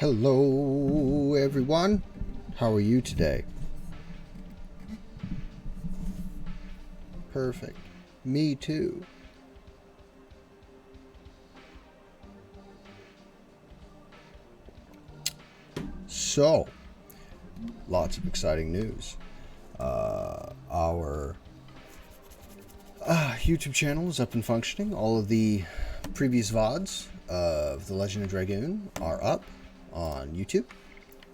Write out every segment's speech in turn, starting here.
Hello, everyone. How are you today? Perfect. Me too. So, lots of exciting news. Our YouTube channel is up and functioning. All of the previous VODs of The Legend of Dragoon are up on YouTube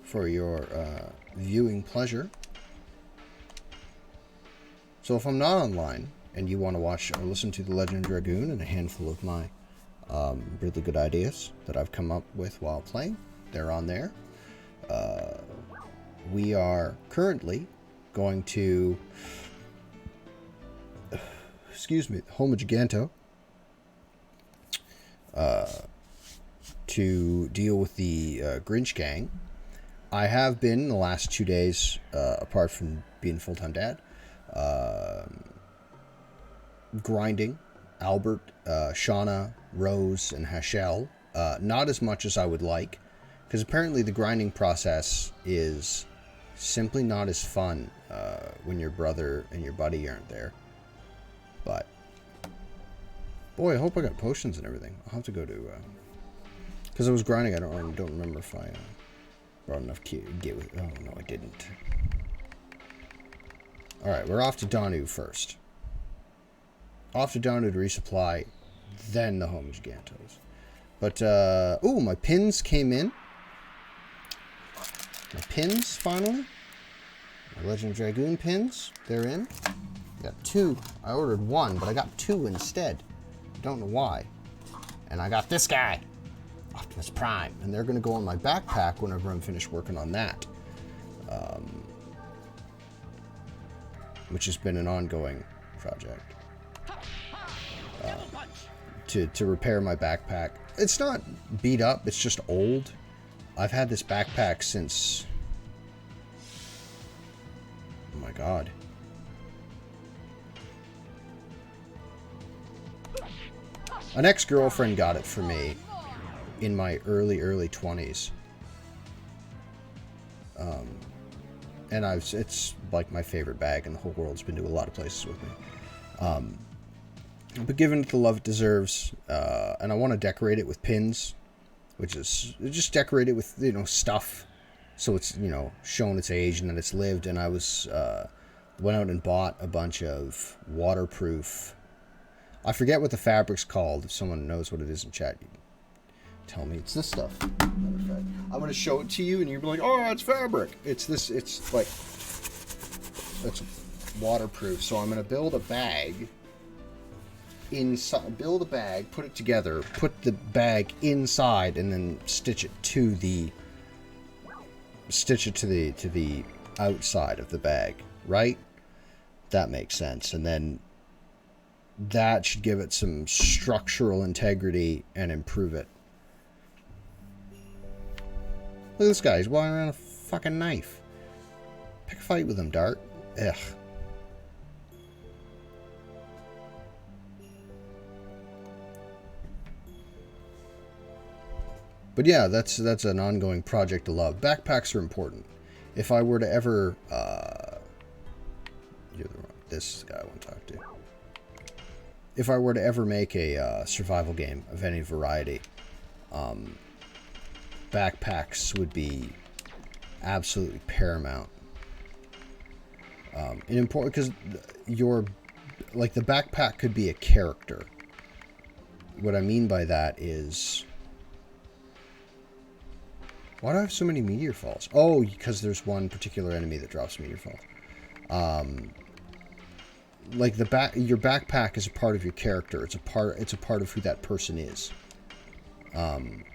for your viewing pleasure. So if I'm not online and you want to watch or listen to The Legend of Dragoon and a handful of my really good ideas that I've come up with while playing, they're on there. We are currently going to, home of Giganto, to deal with the Grinch gang. I have been the last 2 days, apart from being a full-time dad, grinding Albert, Shauna, Rose, and Hashel. Not as much as I would like, because apparently the grinding process is simply not as fun when your brother and your buddy aren't there. But boy, I hope I got potions and everything. I'll have to go to because I was grinding. I don't remember if I brought enough to get with. Oh no, I didn't. All right, we're off to Danu first. Off to Danu to resupply, then the home of Gigantos. But ooh, my pins came in. My pins finally. My Legend of Dragoon pins, they're in. I got 2. I ordered 1, but I got 2 instead. Don't know why. And I got this guy, Optimus Prime, and they're going to go in my backpack whenever I'm finished working on that. Which has been an ongoing project. To repair my backpack. It's not beat up, it's just old. I've had this backpack since... Oh my god. An ex-girlfriend got it for me in my early 20s. And it's like my favorite bag in the whole world. It's been to a lot of places with me. But given it the love it deserves, and I want to decorate it with pins, which is just decorate it with, stuff, so it's, shown its age and that it's lived. And I went out and bought a bunch of waterproof, I forget what the fabric's called. If someone knows what it is in chat, you can tell me. It's this stuff. I'm going to show it to you and you'll be like, oh, it's fabric. It's this, it's like, it's waterproof. So I'm going to build a bag inside, put it together, put the bag inside, and then stitch it to the outside of the bag, right? That makes sense. And then that should give it some structural integrity and improve it. Look at this guy, he's walking around with a fucking knife. Pick a fight with him, Dart. Ugh. But yeah, that's an ongoing project to love. Backpacks are important. If I were to ever... this guy I want to talk to. If I were to ever make a survival game of any variety, backpacks would be absolutely paramount. And important because the backpack could be a character. What I mean by that is... Why do I have so many meteor falls? Oh, because there's one particular enemy that drops meteor falls. Like your backpack is a part of your character. It's a part of who that person is. And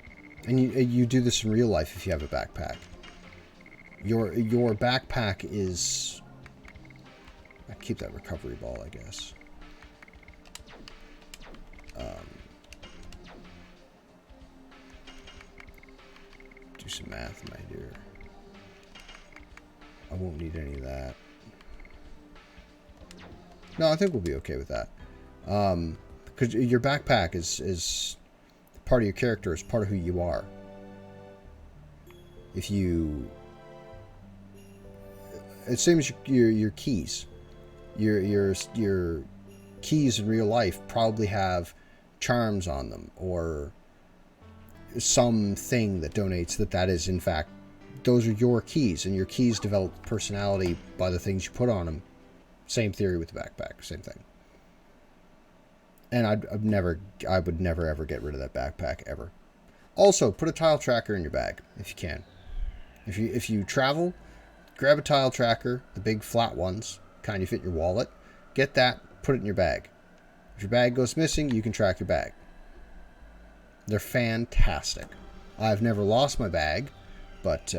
you do this in real life if you have a backpack. Your backpack is... I keep that recovery ball, I guess. Do some math, my dear. I won't need any of that. No, I think we'll be okay with that. Because your backpack is part of your character, is part of who you are. if you... It seems your keys. Your keys in real life probably have charms on them, or something that donates that is in fact, those are your keys, and your keys develop personality by the things you put on them. Same theory with the backpack, same thing. And I would never ever get rid of that backpack ever. Also, put a tile tracker in your bag if you can. If you travel, grab a tile tracker, the big flat ones, kind you fit in your wallet. Get that, put it in your bag. If your bag goes missing, you can track your bag. They're fantastic. I've never lost my bag, but,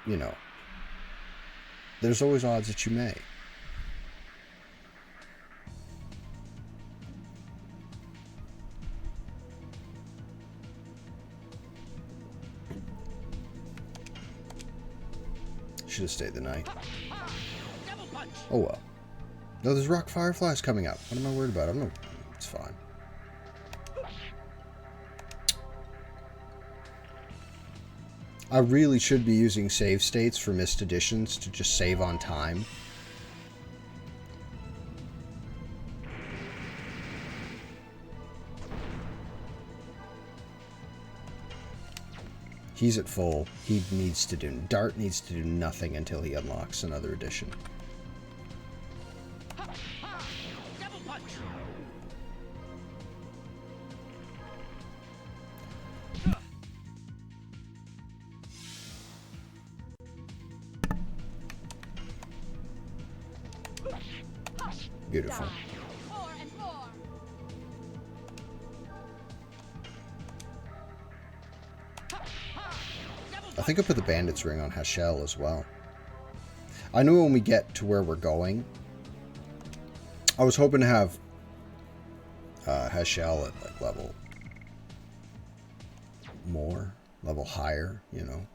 you know, there's always odds that you may. Should have stayed the night. Oh well. No, there's rock fireflies coming up. What am I worried about? I don't know. It's fine. I really should be using save states for missed editions to just save on time. He's at full. He needs to do... Dart needs to do nothing until he unlocks another edition. Beautiful. I think I put the bandit's ring on Hashel as well. I know when we get to where we're going, I was hoping to have Hashel at like level higher, you know.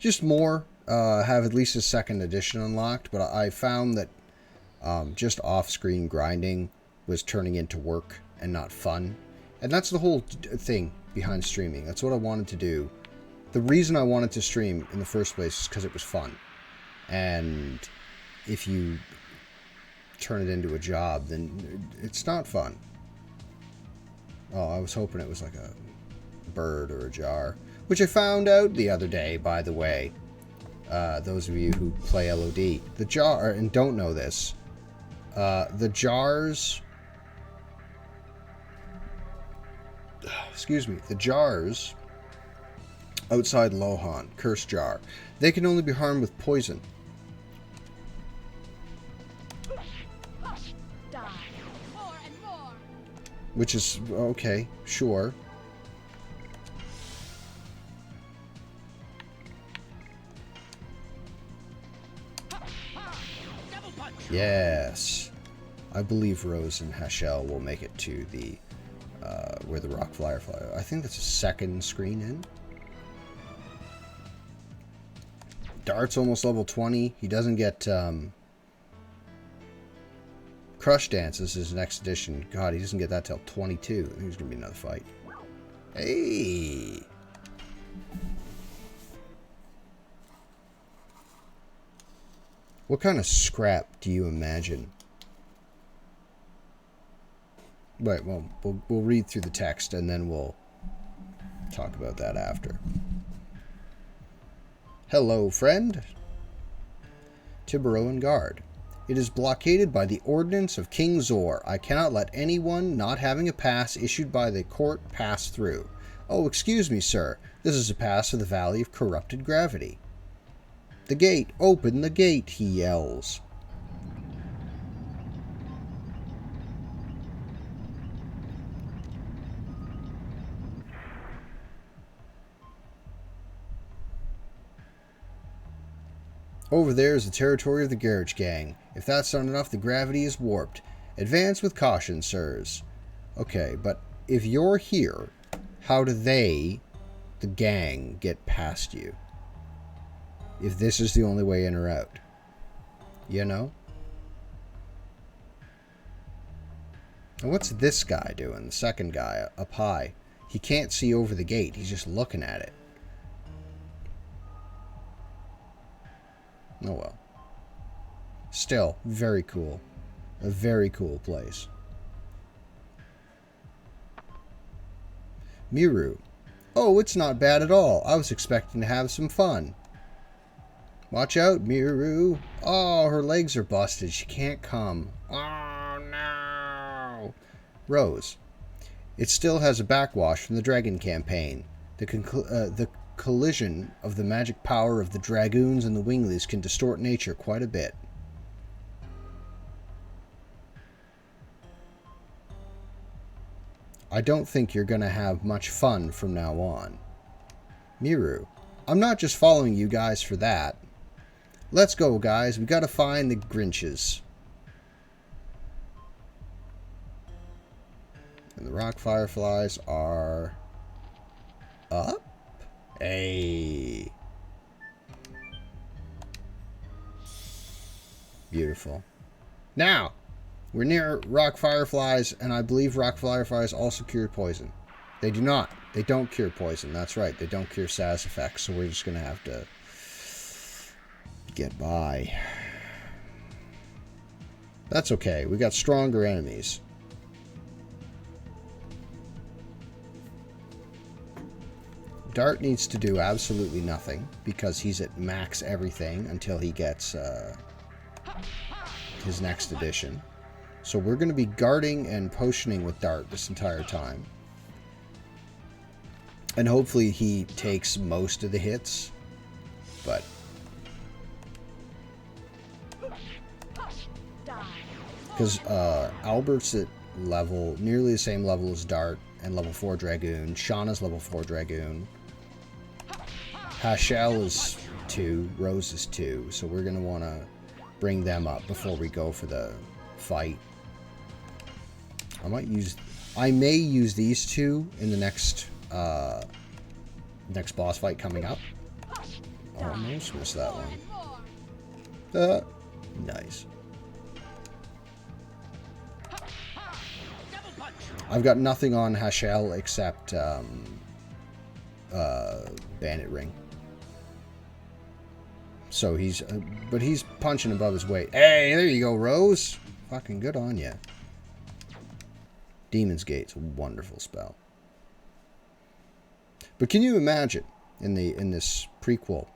Just more, have at least a second edition unlocked, but I found that just off-screen grinding was turning into work and not fun. And that's the whole thing behind streaming. That's what I wanted to do. The reason I wanted to stream in the first place is because it was fun. And if you turn it into a job, then it's not fun. Oh, I was hoping it was like a bird or a jar. Which I found out the other day, by the way. Those of you who play LOD. The jar, and don't know this, the jars... Excuse me. The jars outside Lohan, Cursed Jar, they can only be harmed with poison. Which is, okay, sure. Yes. I believe Rose and Hashel will make it to the, where the rock firefly. I think that's a second screen in. Dart's almost level 20. He doesn't get, Crush Dances his next edition. God, he doesn't get that till 22. I think there's going to be another fight. Hey! What kind of scrap do you imagine? Right, well, we'll read through the text and then we'll talk about that after. Hello, friend. Tiburon Guard. It is blockaded by the ordinance of King Zor. I cannot let anyone not having a pass issued by the court pass through. Oh, excuse me, sir. This is a pass for the Valley of Corrupted Gravity. The gate! Open the gate! He yells. Over there is the territory of the Garage Gang. If that's not enough, the gravity is warped. Advance with caution, sirs. Okay, but if you're here, how do they, the gang, get past you? If this is the only way in or out. You know? And what's this guy doing? The second guy up high. He can't see over the gate. He's just looking at it. Oh well. Still, very cool. A very cool place. Miru. Oh, it's not bad at all. I was expecting to have some fun. Watch out, Miru. Oh, her legs are busted. She can't come. Oh, no. Rose. It still has a backwash from the Dragon campaign. The collision of the magic power of the Dragoons and the Winglies can distort nature quite a bit. I don't think you're going to have much fun from now on. Miru. I'm not just following you guys for that. Let's go, guys. We gotta find the Grinches. And the rock fireflies are up. Hey. Beautiful. Now, we're near rock fireflies, and I believe rock fireflies also cure poison. They do not. They don't cure poison. That's right. They don't cure SAS effects, so we're just gonna have to get by. That's okay. We got stronger enemies. Dart needs to do absolutely nothing because he's at max everything until he gets his next edition. So we're going to be guarding and potioning with Dart this entire time. And hopefully he takes most of the hits. But because Albert's at level, nearly the same level as Dart and level 4 Dragoon. Shauna's level 4 Dragoon. Hashel is 2. Rose is 2. So we're going to want to bring them up before we go for the fight. I may use these two in the next boss fight coming up. Almost missed that one. Nice. I've got nothing on Hashel except Bandit Ring. So he's punching above his weight. Hey, there you go, Rose. Fucking good on ya. Demon's Gate's a wonderful spell. But can you imagine in this prequel?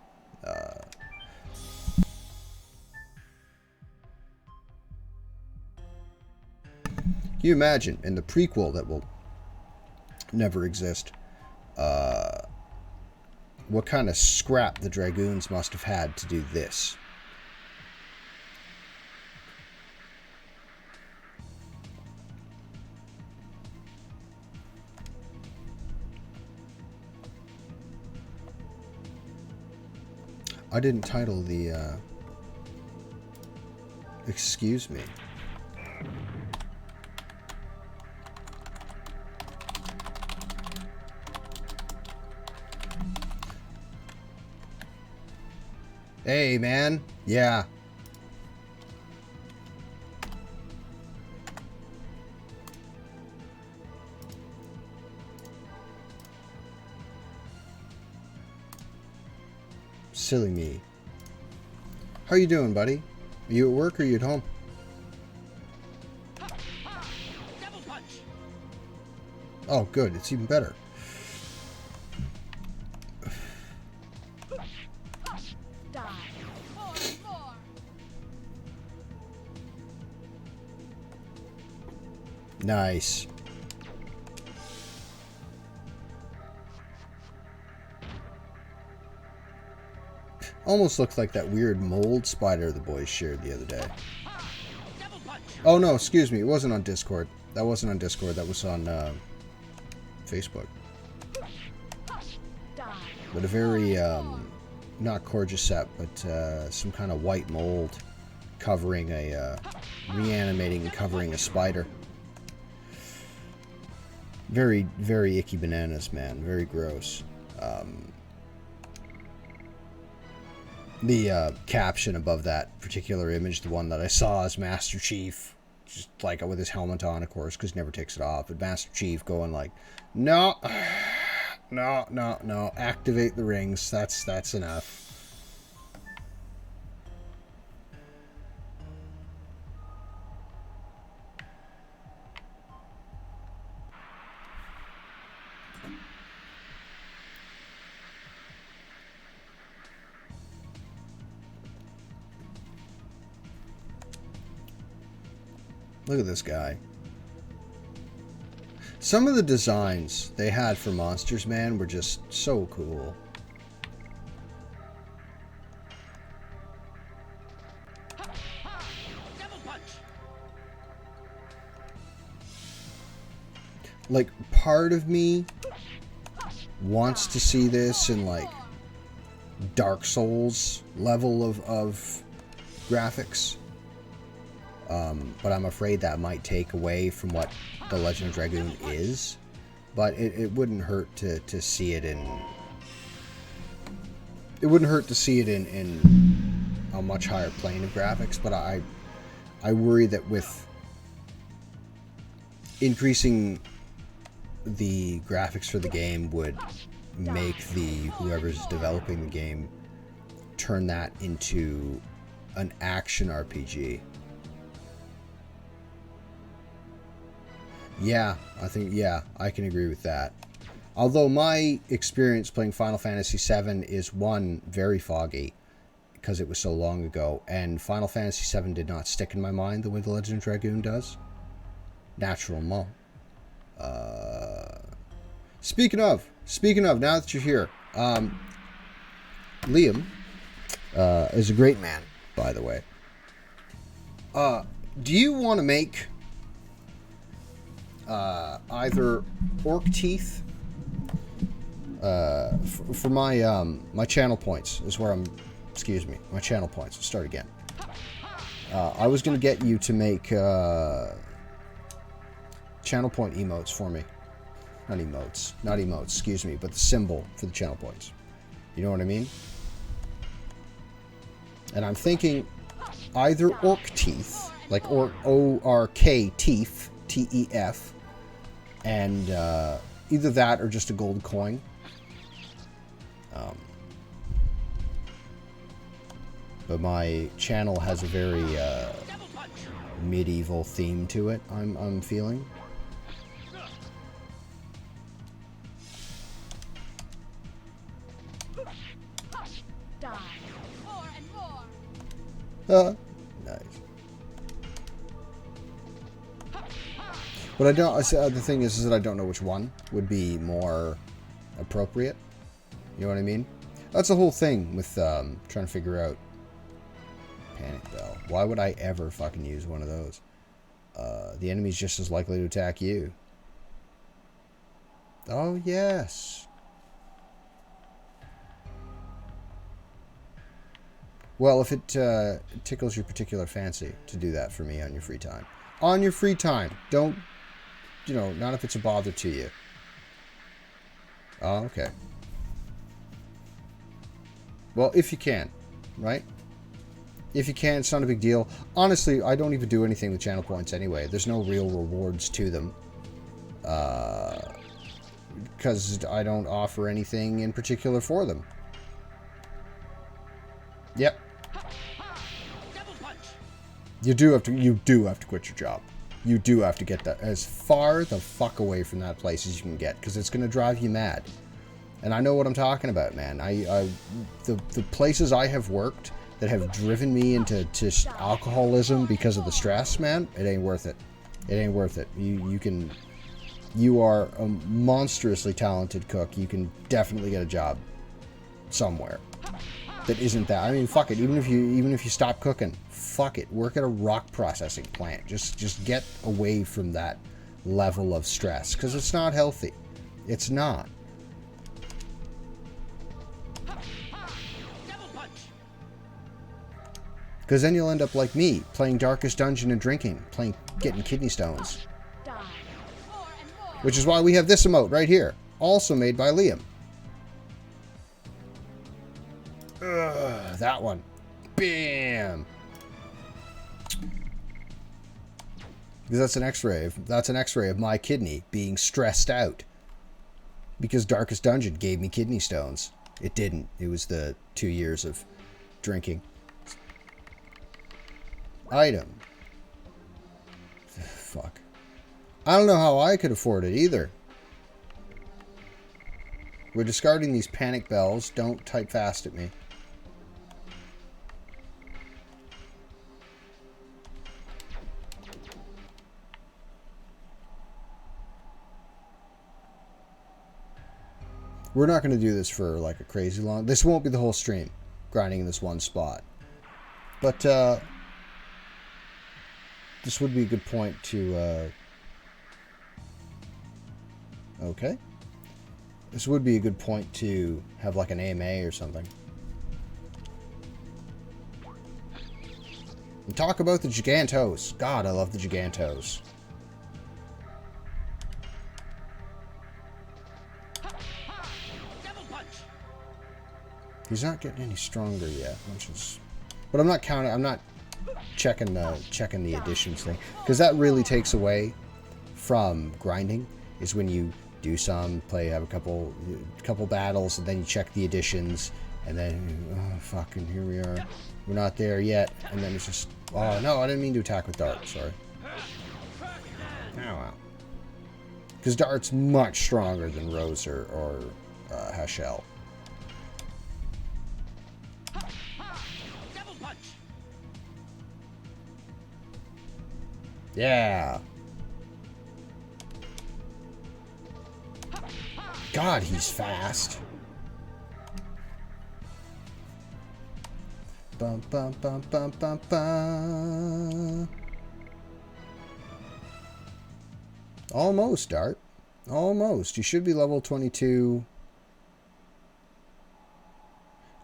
Can you imagine in the prequel that will never exist? What kind of scrap the Dragoons must have had to do this? I didn't title the, excuse me. Hey, man. Yeah. Silly me. How you doing, buddy? Are you at work or are you at home? Oh, good. It's even better. Nice. Almost looks like that weird mold spider the boys shared the other day. Oh no, excuse me. It wasn't on Discord. That wasn't on Discord. That was on Facebook. But a very, not Cordyceps, but some kind of white mold covering a, reanimating and covering a spider. Very, very icky bananas, man. Very gross. The caption above that particular image, the one that I saw, is Master Chief, just like with his helmet on, of course, because he never takes it off. But Master Chief going like, no, no, no, no, activate the rings. That's enough. Look at this guy. Some of the designs they had for monsters, man, were just so cool. Like, part of me wants to see this in, like, Dark Souls level of graphics. But I'm afraid that might take away from what The Legend of Dragoon is. But it wouldn't hurt to see it in... It wouldn't hurt to see it in a much higher plane of graphics. But I worry that with increasing the graphics for the game would make whoever's developing the game turn that into an action RPG. Yeah, I can agree with that. Although my experience playing Final Fantasy VII is, one, very foggy because it was so long ago, and Final Fantasy VII did not stick in my mind the way The Legend of Dragoon does. Naturellement. Speaking of, now that you're here, Liam is a great man, by the way. Do you want to make either orc teeth for my my channel points is where I'm. Excuse me, my channel points. Let's start again. I was going to get you to make channel point emotes for me. Not emotes, excuse me, but the symbol for the channel points. You know what I mean? And I'm thinking either orc teeth, like O-R-K teeth, T-E-F, and either that or just a gold coin. But my channel has a very medieval theme to it, I'm feeling. Nice. But I don't. The thing is that I don't know which one would be more appropriate. You know what I mean? That's the whole thing with trying to figure out panic bell. Why would I ever fucking use one of those? The enemy's just as likely to attack you. Oh yes. Well, if it tickles your particular fancy to do that for me on your free time. On your free time. Don't, you know, not if it's a bother to you. Oh, okay. Well, if you can, right? If you can, it's not a big deal. Honestly, I don't even do anything with channel points anyway. There's no real rewards to them. Because I don't offer anything in particular for them. Yep. You do have to quit your job. You do have to get that as far the fuck away from that place as you can get, because it's going to drive you mad. And I know what I'm talking about, man. The places I have worked that have driven me into alcoholism because of the stress, man, it ain't worth it. It ain't worth it. You are a monstrously talented cook. You can definitely get a job somewhere that isn't that. I mean, fuck it. Even if you stop cooking, fuck it. Work at a rock processing plant. Just get away from that level of stress, because it's not healthy. It's not. Because then you'll end up like me, playing Darkest Dungeon and drinking, getting kidney stones. Which is why we have this emote right here, also made by Liam. That one. Bam! Because that's an X-ray of my kidney being stressed out. Because Darkest Dungeon gave me kidney stones. It didn't. It was the 2 years of drinking. Item. Fuck. I don't know how I could afford it either. We're discarding these panic bells. Don't type fast at me. We're not going to do this for like a crazy long... This won't be the whole stream, grinding in this one spot. But this would be a good point to... Okay. This would be a good point to have like an AMA or something. And talk about the Gigantos. God, I love the Gigantos. He's not getting any stronger yet, which is... But I'm not counting... I'm not checking the additions thing. Because that really takes away from grinding. Is when you do some, have a couple battles, and then you check the additions, and then, oh, fucking, here we are. We're not there yet. And then it's just... Oh, no, I didn't mean to attack with Dart. Sorry. Oh, wow. Because Dart's much stronger than Rose or Hashel. Yeah. God, he's fast. Bum, bum, bum, bum, bum, bum. Almost, Dart. Almost. You should be level 22.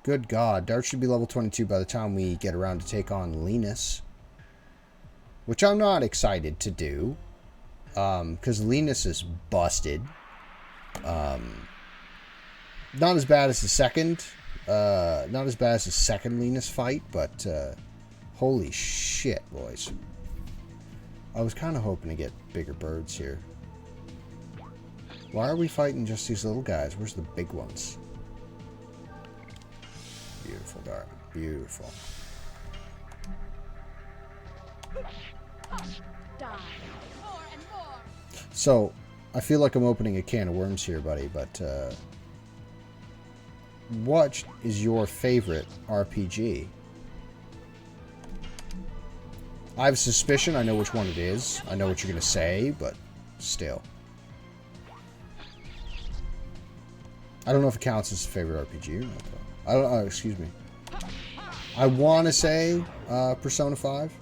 Good God. Dart should be level 22 by the time we get around to take on Linus. Which I'm not excited to do. Because Linus is busted. Not as bad as the second. Not as bad as the second Linus fight, but holy shit, boys. I was kind of hoping to get bigger birds here. Why are we fighting just these little guys? Where's the big ones? Beautiful, Dart. Beautiful. So, I feel like I'm opening a can of worms here, buddy, but what is your favorite RPG? I have a suspicion I know which one it is. I know what you're going to say, but still. I don't know if it counts as a favorite RPG or not, though. I don't know, excuse me. I want to say Persona 5.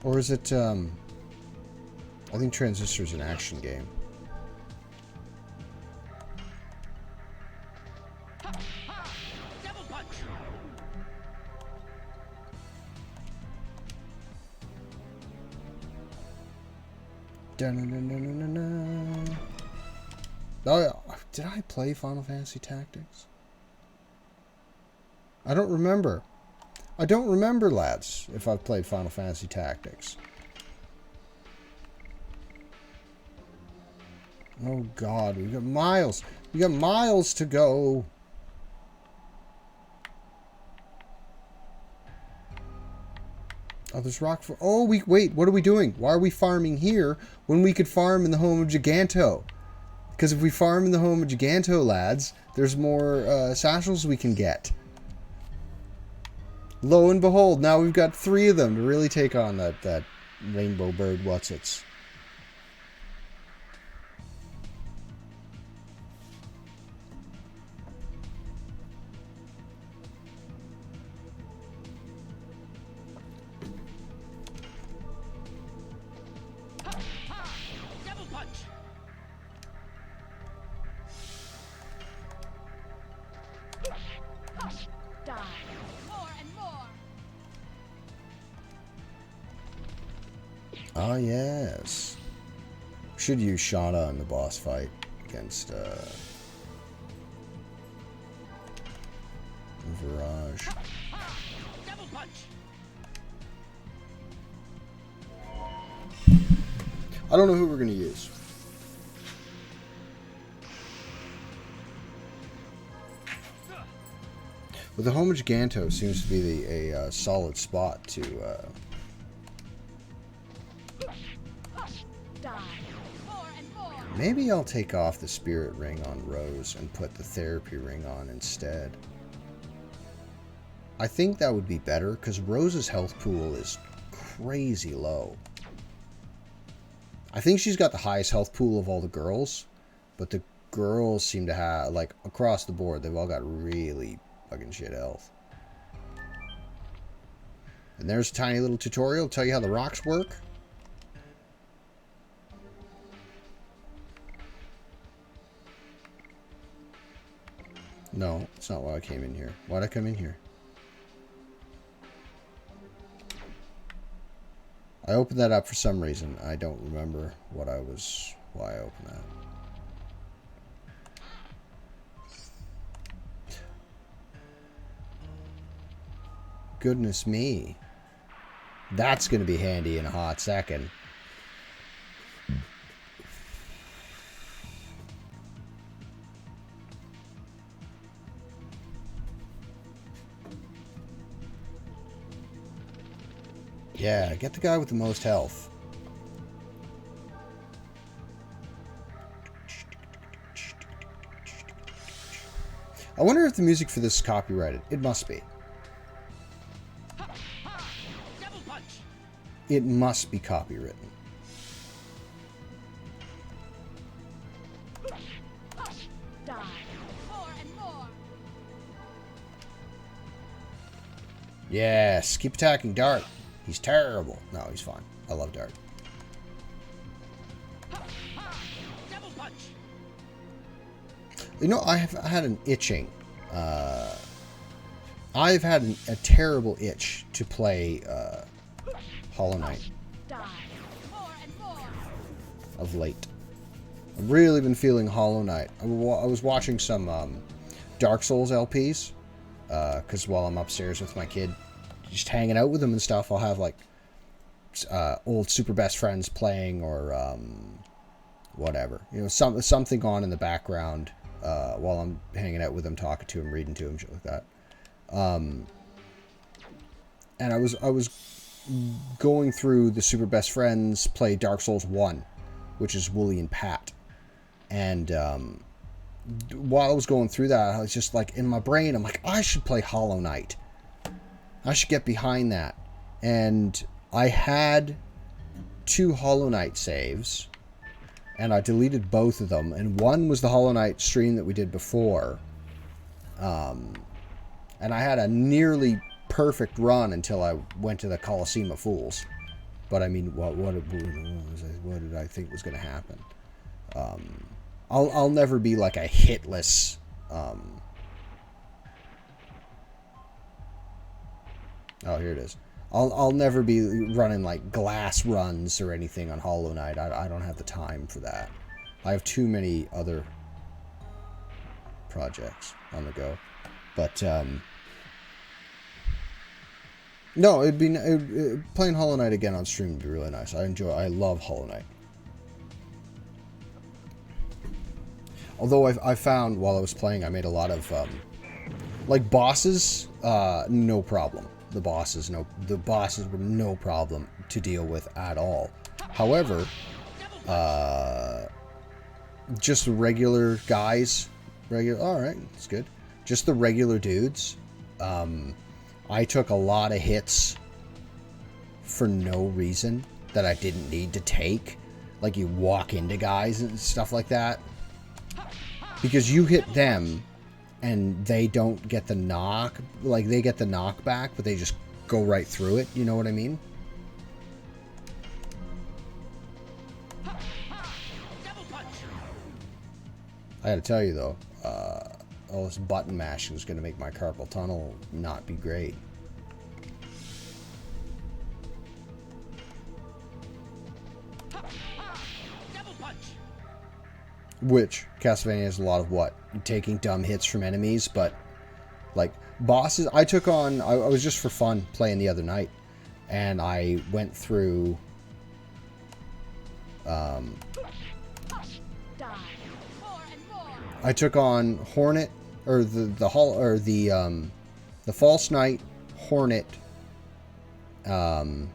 Or is it, I think Transistor's an action game. Oh, did I play Final Fantasy Tactics? I don't remember. I don't remember, lads, if I've played Final Fantasy Tactics. Oh, God. We got miles. We got miles to go. Oh, there's rock for... Oh, wait. What are we doing? Why are we farming here when we could farm in the home of Giganto? Because if we farm in the home of Giganto, lads, there's more satchels we can get. Lo and behold, now we've got 3 of them to really take on that rainbow bird whatsits. Ah, yes. Should use Shauna in the boss fight against Virage. I don't know who we're going to use. But the home of Gigantos seems to be a solid spot to... Maybe I'll take off the spirit ring on Rose and put the therapy ring on instead. I think that would be better, because Rose's health pool is crazy low. I think she's got the highest health pool of all the girls, but the girls seem to have, like, across the board, they've all got really fucking shit health. And there's a tiny little tutorial to tell you how the rocks work. No, it's not why I came in here. Why'd I come in here? I opened that up for some reason. I don't remember why I opened that. Goodness me. That's going to be handy in a hot second. Yeah, get the guy with the most health. I wonder if the music for this is copyrighted. It must be. It must be copywritten. Yes, keep attacking Dart. He's terrible. No, he's fine. I love Dart. You know, I've had an itching. I've had a terrible itch to play Hollow Knight of late. I've really been feeling Hollow Knight. I was watching some Dark Souls LPs because while I'm upstairs with my kid, just hanging out with them and stuff, I'll have like old super best friends playing or whatever, you know, something on in the background while I'm hanging out with them, talking to him, reading to him, shit like that. And I was going through the super best friends play Dark Souls 1, which is Wooly and Pat, and while I was going through that, I was just like, in my brain, I'm like, I should play Hollow Knight. I should get behind that. And I had 2 Hollow Knight saves, and I deleted both of them. And one was the Hollow Knight stream that we did before. And I had a nearly perfect run until I went to the Coliseum of Fools. But I mean, what did I think was going to happen? I'll never be like a hitless. Oh, here it is. I'll never be running like glass runs or anything on Hollow Knight. I don't have the time for that. I have too many other projects on the go. But no, playing Hollow Knight again on stream would be really nice. I love Hollow Knight. Although I found while I was playing, I made a lot of like bosses. No problem. The bosses were no problem to deal with at all. However, just the regular guys, all right, it's good. Just the regular dudes. I took a lot of hits for no reason that I didn't need to take. Like you walk into guys and stuff like that. Because you hit them and they don't get the knock. Like they get the knockback, but they just go right through it. You know what I mean? I gotta tell you though, all this button mashing is going to make my carpal tunnel not be great. Which, Castlevania has a lot of what? Taking dumb hits from enemies, but like bosses, I took on, I was just for fun playing the other night, and I went through I took on Hornet, or the False Knight, Hornet, I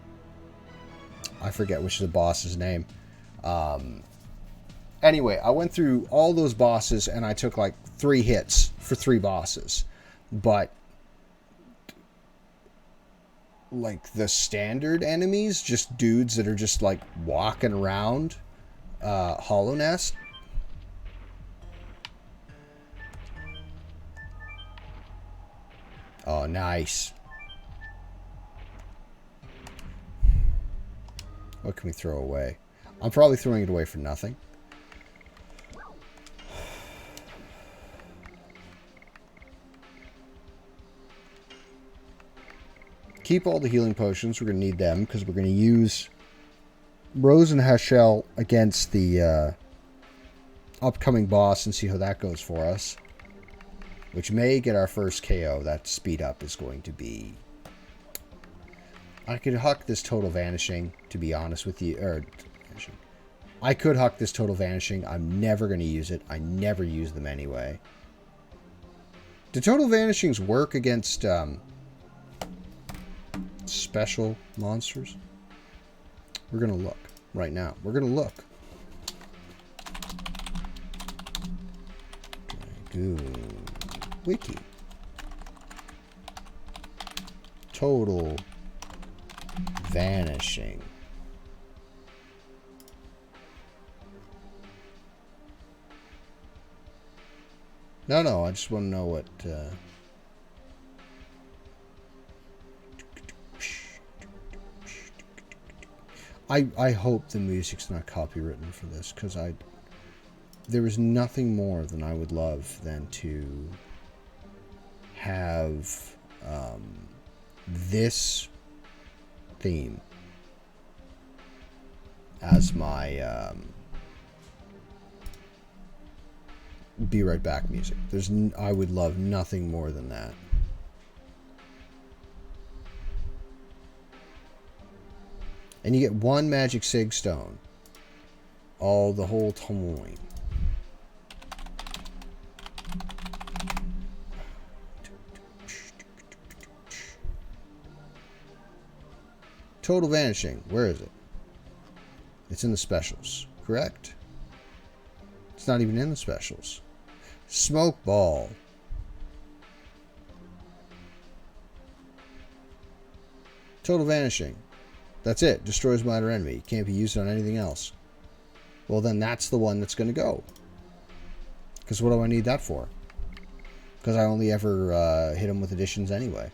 forget which is the boss's name. Anyway, I went through all those bosses and I took like 3 hits for 3 bosses. But like the standard enemies, just dudes that are just like walking around Hollow Nest. Oh, nice. What can we throw away? I'm probably throwing it away for nothing. Keep all the healing potions. We're going to need them because we're going to use Rose and Hashel against the upcoming boss and see how that goes for us. Which may get our first KO. That speed up is going to be... I could huck this Total Vanishing, to be honest with you. I could huck this Total Vanishing. I'm never going to use it. I never use them anyway. Do Total Vanishings work against special monsters? We're going to look right now. We're going to look. Dragoon. Wiki. Total Vanishing. No, I just want to know what... I hope the music's not copywritten for this, because there is nothing more than I would love than to have this theme as my be right back music. I would love nothing more than that. And you get one magic sig stone the whole time. Total Vanishing. Where is it? It's in the specials, correct? It's not even in the specials. Smoke Ball. Total Vanishing. That's it. Destroys minor enemy. Can't be used on anything else. Well, then that's the one that's going to go. Because what do I need that for? Because I only ever hit them with additions anyway.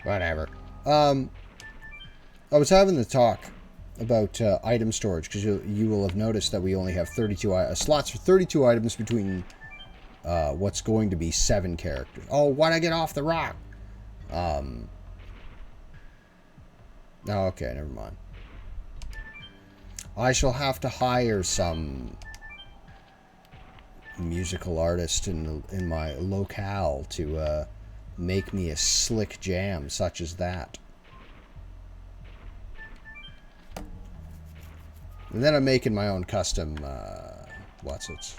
Whatever. I was having the talk about item storage, because you will have noticed that we only have 32 slots for 32 items between what's going to be 7 characters. Oh, why'd I get off the rock? Oh, okay, never mind. I shall have to hire some musical artist in my locale to make me a slick jam such as that. And then I'm making my own custom what's-its.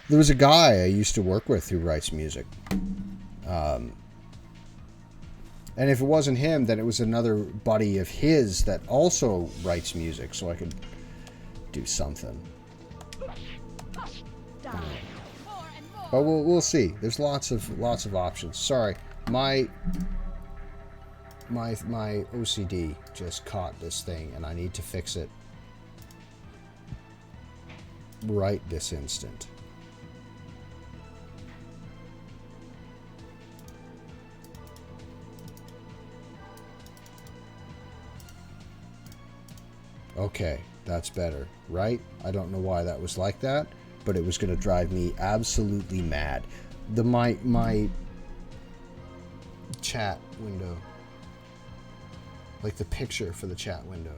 There was a guy I used to work with who writes music. And if it wasn't him, then it was another buddy of his that also writes music, so I could do something. But we'll see. There's lots of options. Sorry, my OCD just caught this thing, and I need to fix it right this instant. Okay, that's better, right? I don't know why that was like that, but it was going to drive me absolutely mad. My chat window, like the picture for the chat window,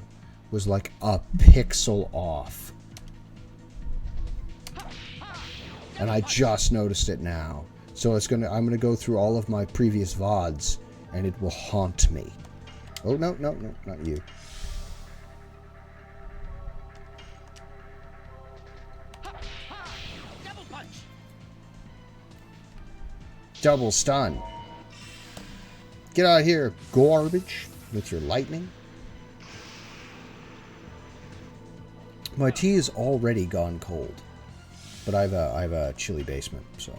was like a pixel off. And I just noticed it now. So I'm gonna go through all of my previous VODs, and it will haunt me. Oh, no, not you. double stun. Get out of here, garbage, with your lightning. My tea is already gone cold, but I have a chilly basement, so.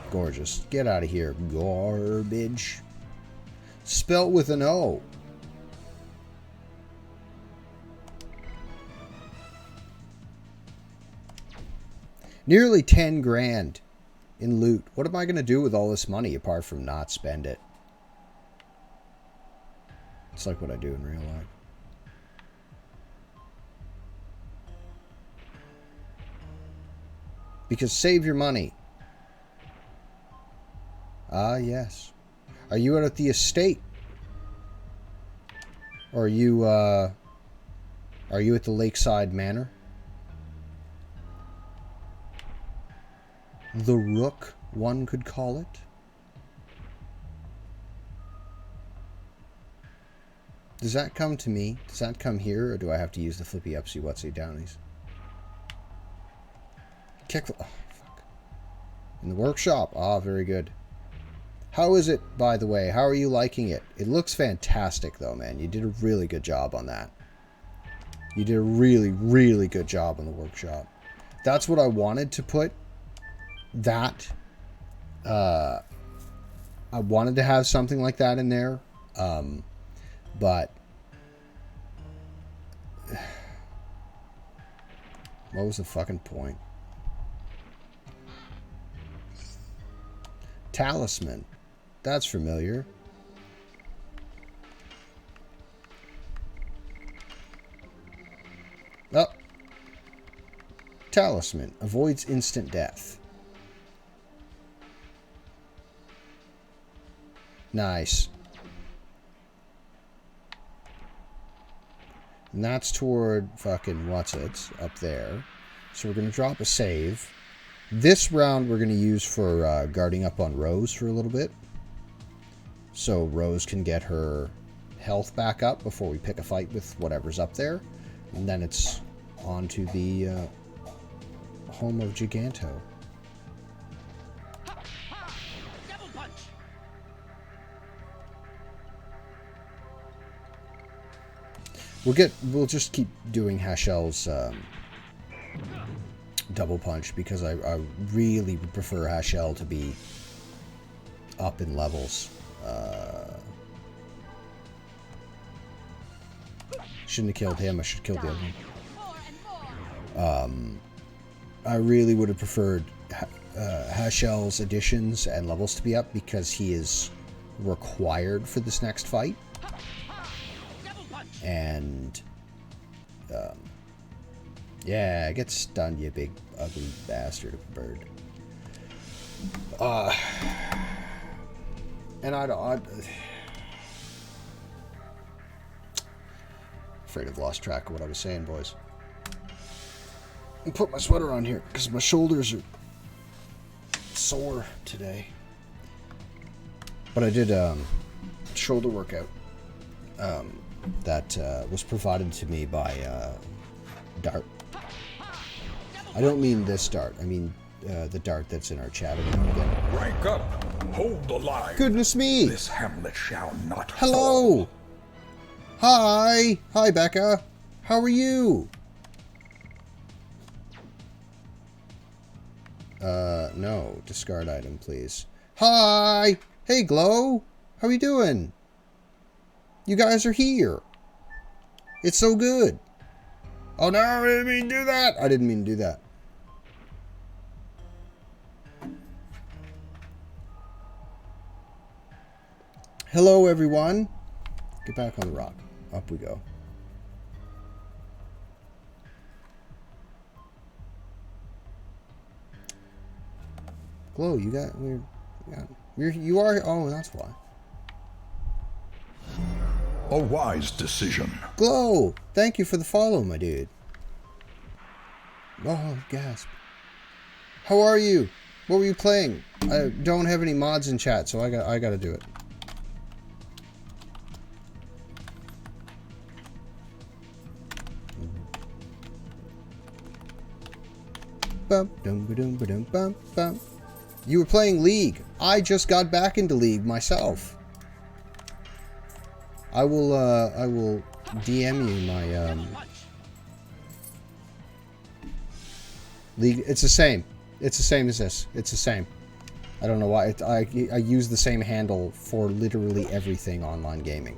Gorgeous. Get out of here, garbage. Spelt with an O. Nearly 10 grand in loot. What am I going to do with all this money apart from not spend it? It's like what I do in real life. Because save your money. Ah, yes. Are you out at the estate? Or are you at the Lakeside Manor? The Rook, one could call it. Does that come to me? Does that come here, or do I have to use the flippy upsy wutsy downies? Kick. Oh, fuck. In the workshop. Ah, very good. How is it, by the way? How are you liking it? It looks fantastic, though, man. You did a really good job on that. You did a really, really good job on the workshop. That's what I wanted to put. That. I wanted to have something like that in there. But. What was the fucking point? Talisman. That's familiar. Oh. Talisman. Avoids instant death. Nice. And that's toward fucking what's-its up there. So we're going to drop a save. This round we're going to use for guarding up on Rose for a little bit. So Rose can get her health back up before we pick a fight with whatever's up there. And then it's on to the home of Giganto. We'll just keep doing Hashel's double punch because I really would prefer Hashel to be up in levels. Shouldn't have killed him. I should have killed the other one. I really would have preferred Hashel's additions and levels to be up because he is required for this next fight. And yeah, get stunned, you big ugly bastard of a bird. And I'm afraid I've lost track of what I was saying, boys. I put my sweater on here because my shoulders are sore today. But I did shoulder workout that was provided to me by Dart. I don't mean this Dart. I mean the Dart that's in our chat again. Rank up. Hold the line. Goodness me. This hamlet shall not Hello. fall. Hi. Hi, Becca. How are you? No. Discard item, please. Hi. Hey, Glow. How are you doing? You guys are here. It's so good. Oh, no, I didn't mean to do that. I didn't mean to do that. Hello, everyone. Get back on the rock. Up we go. Glow, you are. Oh, that's why. A wise decision. Glow, thank you for the follow, my dude. Oh, gasp. How are you? What were you playing? I don't have any mods in chat, so I got to do it. bum, dum, ba-dum, ba-dum, bum, bum. You were playing League. I just got back into League myself. I will DM you my League. It's the same. It's the same as this. It's the same. I don't know why. I use the same handle for literally everything online gaming.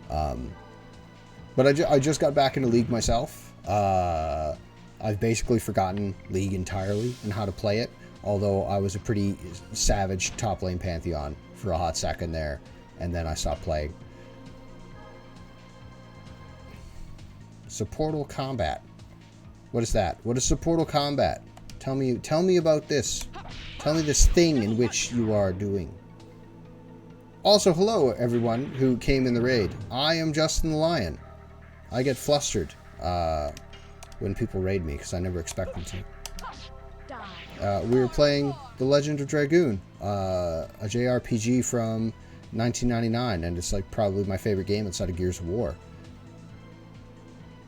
But I just got back into League myself. I've basically forgotten League entirely and how to play it. Although I was a pretty savage top lane Pantheon for a hot second there. And then I stopped playing. Supportal combat. What is that? What is supportal combat? Tell me about this. Tell me this thing in which you are doing. Also, hello everyone who came in the raid. I am Justin the Lion. I get flustered when people raid me because I never expect them to. We were playing The Legend of Dragoon, a JRPG from 1999, and it's like probably my favorite game outside of Gears of War.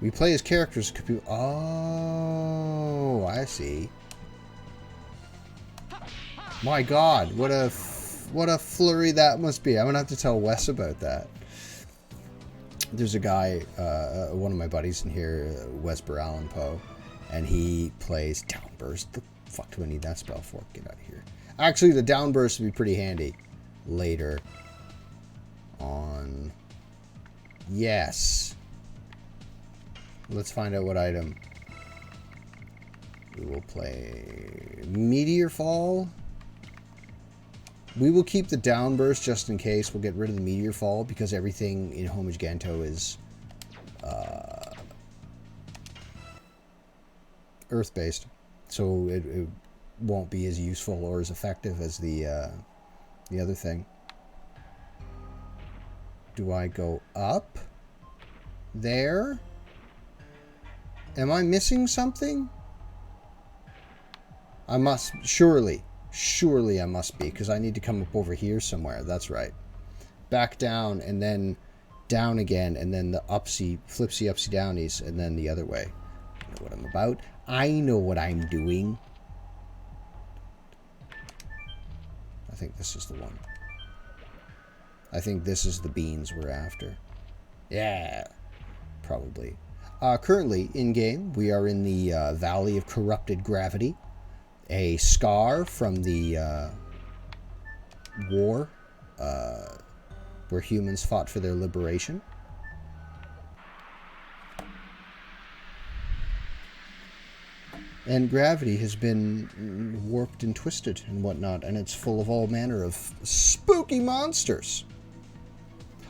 We play as characters. Oh, I see. My God, what a flurry that must be. I'm gonna have to tell Wes about that. There's a guy, one of my buddies in here, Wes Allen Poe, and he plays Downburst. The fuck do I need that spell for? Get out of here. Actually, the Downburst would be pretty handy later on. Yes. Let's find out what item. We will play Meteor Fall. We will keep the Downburst just in case. We'll get rid of the Meteor Fall because everything in Home Giganto is Earth-based. So it won't be as useful or as effective as the other thing. Do I go up? There? Am I missing something? I must, surely I must be, because I need to come up over here somewhere. That's right. Back down, and then down again, and then the upsy, flipsy, upsy, downies, and then the other way. I know what I'm about. I know what I'm doing. I think this is the one. I think this is the beans we're after. Yeah, probably. Currently, in-game, we are in the Valley of Corrupted Gravity, a scar from the war where humans fought for their liberation. And gravity has been warped and twisted and whatnot, and it's full of all manner of spooky monsters.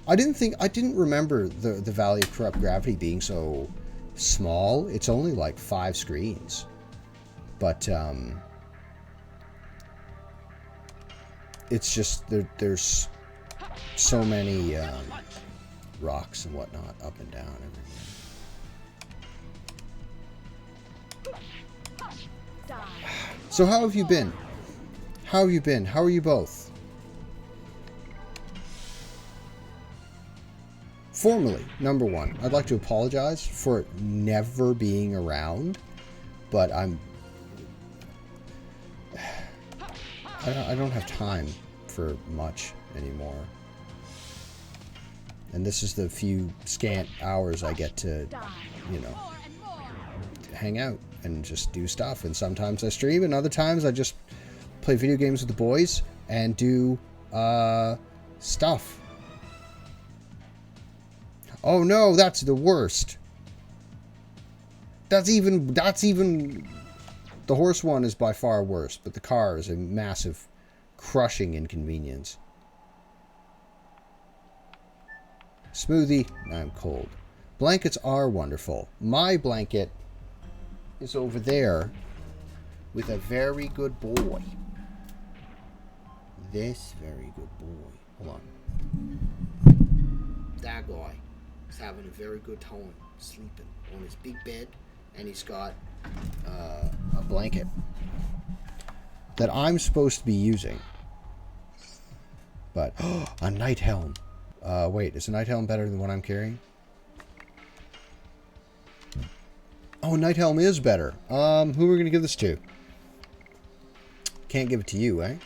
I didn't remember the Valley of Corrupt Gravity being so small. It's only like 5 screens. But it's just there's so many rocks and whatnot up and down everywhere. So how have you been? How have you been? How are you both? Formally, number one, I'd like to apologize for it never being around, but I don't have time for much anymore. And this is the few scant hours I get to, you know, hang out and just do stuff. And sometimes I stream, and other times I just play video games with the boys and do stuff. Oh no, that's the worst. That's even the horse one is by far worse, but the car is a massive crushing inconvenience. Smoothie, I'm cold. Blankets are wonderful. My blanket is over there with a very good boy. This very good boy. Hold on. That guy is having a very good time sleeping on his big bed, and he's got a blanket that I'm supposed to be using. But, a night helm. Wait, is a night helm better than what I'm carrying? Oh, night helm is better. Who are we going to give this to? Can't give it to you, eh?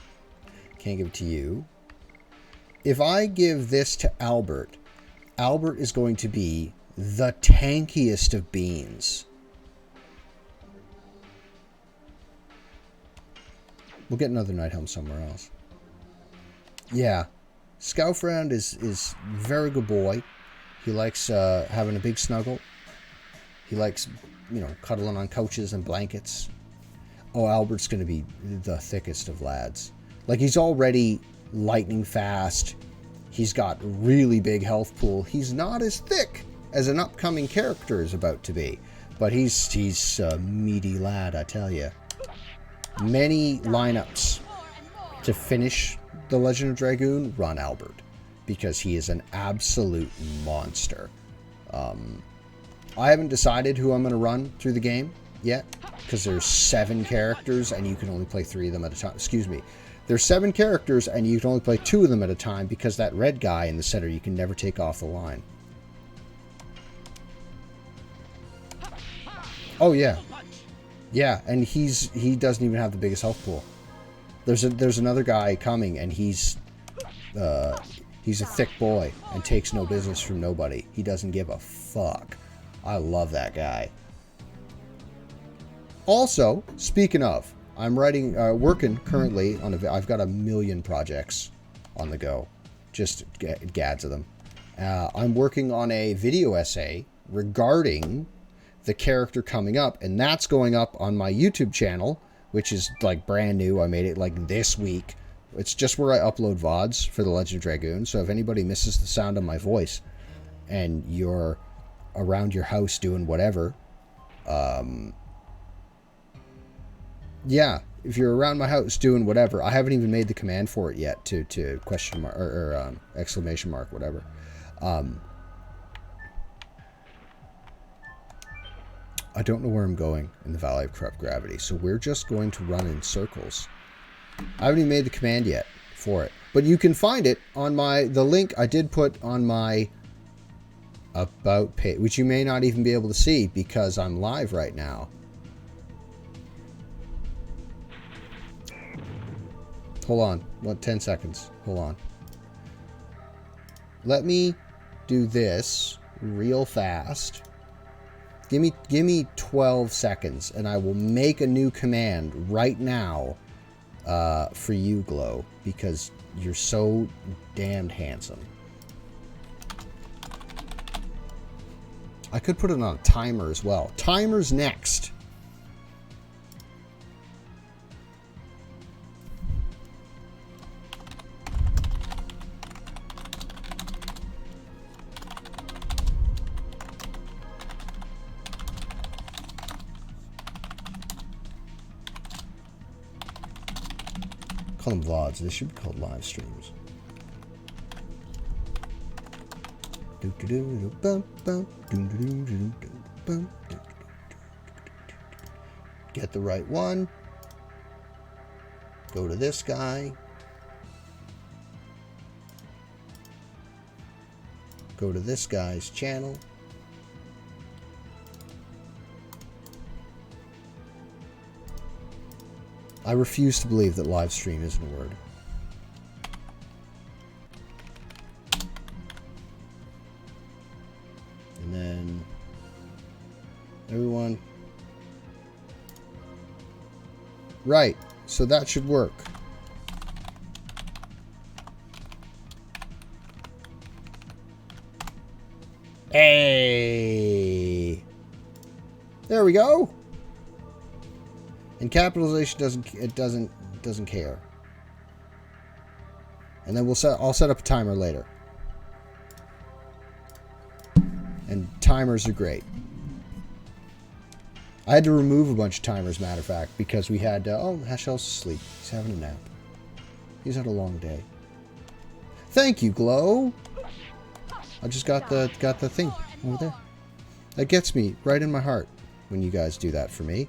Can't give it to you. If I give this to Albert, Albert is going to be the tankiest of beans. We'll get another night helm somewhere else. Yeah. Scoutfriend is very good boy. He likes having a big snuggle. He likes, you know, cuddling on couches and blankets. Oh, Albert's going to be the thickest of lads. Like, he's already lightning fast. He's got really big health pool. He's not as thick as an upcoming character is about to be. But he's a meaty lad, I tell you. Many lineups to finish the Legend of Dragoon run Albert, because he is an absolute monster. I haven't decided who I'm going to run through the game yet, because there's 7 characters and you can only play 3 of them at a time. Excuse me. There's 7 characters and you can only play 2 of them at a time, because that red guy in the center you can never take off the line. Oh yeah. Yeah, and he doesn't even have the biggest health pool. There's another guy coming, and he's a thick boy and takes no business from nobody. He doesn't give a fuck. I love that guy. Also, speaking of, I'm working currently on I've got 1 million projects on the go, just gads of them. I'm working on a video essay regarding the character coming up, and that's going up on my YouTube channel, which is like brand new. I made it like this week. It's just where I upload VODs for the Legend of Dragoon. So if anybody misses the sound of my voice and you're around your house doing whatever, yeah, if you're around my house doing whatever, I haven't even made the command for it yet to question mark or exclamation mark, whatever. I don't know where I'm going in the Valley of Corrupt Gravity, so we're just going to run in circles. I haven't even made the command yet for it, but you can find it on the link I did put on my about page, which you may not even be able to see because I'm live right now. Hold on, 10 seconds. Hold on. Let me do this real fast. Give me 12 seconds, and I will make a new command right now for you, Glow, because you're so damned handsome. I could put it on a timer as well. Timer's next. Call them VODs. They should be called live streams. Get the right one. Go to this guy. Go to this guy's channel. I refuse to believe that live stream isn't a word. And then everyone. Right, so that should work. Hey! There we go. And capitalization doesn't care. And then I'll set up a timer later. And timers are great. I had to remove a bunch of timers, matter of fact, because we had Hashel's asleep. He's having a nap. He's had a long day. Thank you, Glow. I just got the thing over there. That gets me right in my heart when you guys do that for me.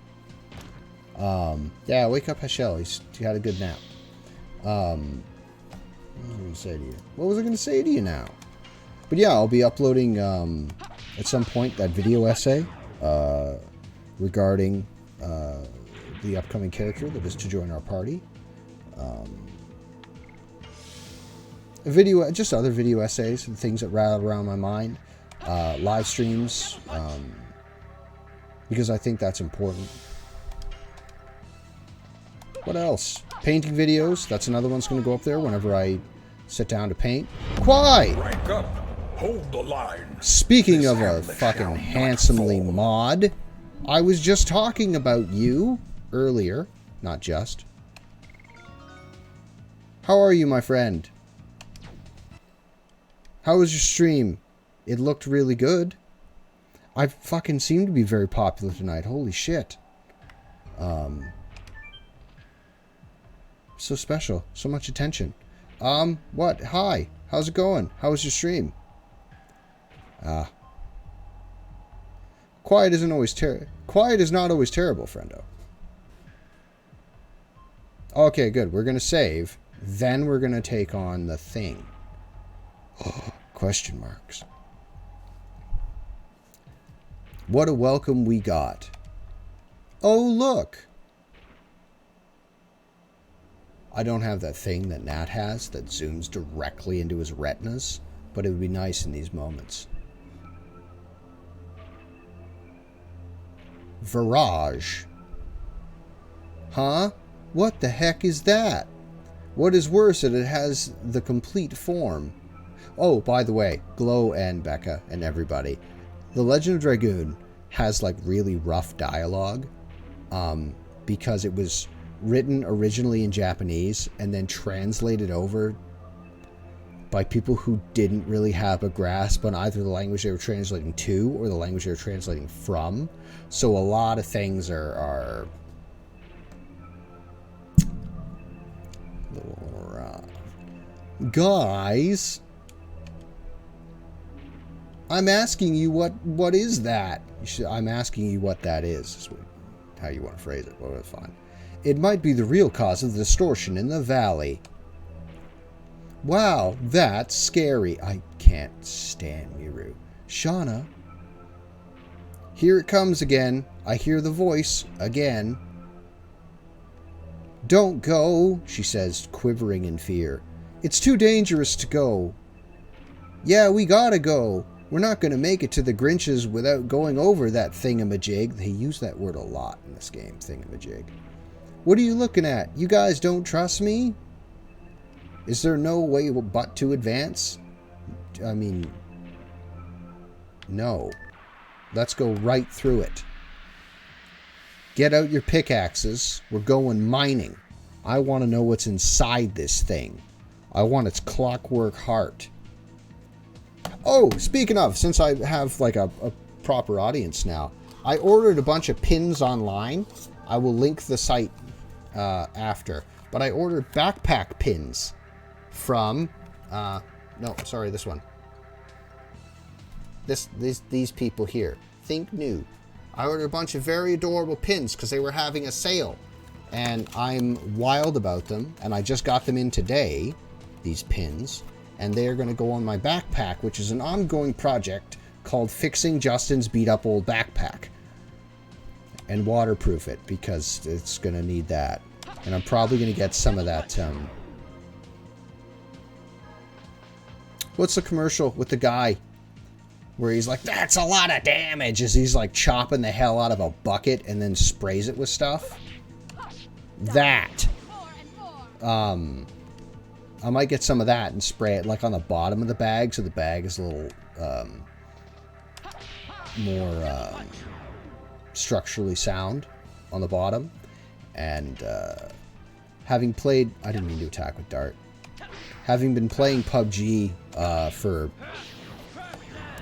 Yeah, wake up Hashel. He had a good nap. What was I going to say to you? What was I going to say to you now? But yeah, I'll be uploading at some point that video essay regarding the upcoming character that is to join our party. Just other video essays and things that rattle around my mind. Live streams, because I think that's important. What else? Painting videos. That's another one's going to go up there whenever I sit down to paint. Quai! Rank up. Hold the line. Speaking This of a hamlet shall fucking not handsomely fall. mod, I was just talking about you earlier. Not just. How are you, my friend? How was your stream? It looked really good. I fucking seem to be very popular tonight. Holy shit. So special. So much attention. What? Hi. How's it going? How was your stream? Quiet isn't always Quiet is not always terrible, friendo. Okay, good. We're going to save. Then we're going to take on the thing. Question marks. What a welcome we got. Oh, look. I don't have that thing that Nat has that zooms directly into his retinas, but it would be nice in these moments. Virage. Huh? What the heck is that? What is worse is it has the complete form. Oh, by the way, Glow and Becca and everybody, The Legend of Dragoon has like really rough dialogue because it was written originally in Japanese and then translated over by people who didn't really have a grasp on either the language they were translating to or the language they were translating from. So a lot of things are a little rough. Guys, I'm asking you what is that? I'm asking you what that is how you want to phrase it. Well, that's fine. It might be the real cause of the distortion in the valley. Wow, that's scary. I can't stand Miru. Shauna. Here it comes again. I hear the voice again. Don't go, she says, quivering in fear. It's too dangerous to go. Yeah, we gotta go. We're not gonna make it to the Grinches without going over that thingamajig. They use that word a lot in this game, thingamajig. What are you looking at? You guys don't trust me? Is there no way but to advance? I mean, no. Let's go right through it. Get out your pickaxes. We're going mining. I want to know what's inside this thing. I want its clockwork heart. Oh, speaking of, since I have like a proper audience now, I ordered a bunch of pins online. I will link the site after. But I ordered backpack pins from, no, sorry, this one. These people here. Think New. I ordered a bunch of very adorable pins because they were having a sale. And I'm wild about them. And I just got them in today, these pins. And they are going to go on my backpack, which is an ongoing project called Fixing Justin's Beat Up Old Backpack. And waterproof it because it's going to need that. And I'm probably going to get some of that. What's the commercial with the guy where he's like, that's a lot of damage, as he's like chopping the hell out of a bucket and then sprays it with stuff? That. I might get some of that and spray it like on the bottom of the bag so the bag is a little more structurally sound on the bottom. And having played, I didn't mean to attack with Dart. Having been playing PUBG for,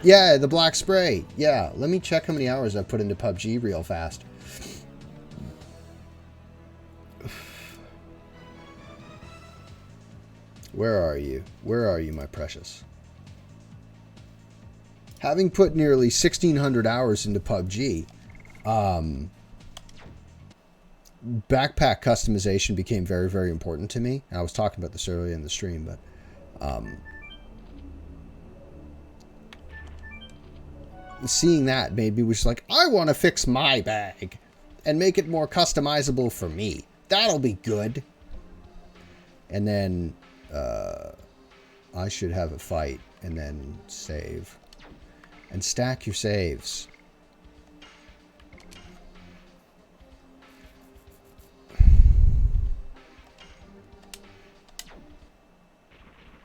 yeah, the black spray. Yeah, let me check how many hours I've put into PUBG real fast. Where are you? Where are you, my precious? Having put nearly 1,600 hours into PUBG, backpack customization became very, very important to me. I was talking about this earlier in the stream, but seeing that made me wish, like, I want to fix my bag and make it more customizable for me. That'll be good. And then I should have a fight and then save. And stack your saves.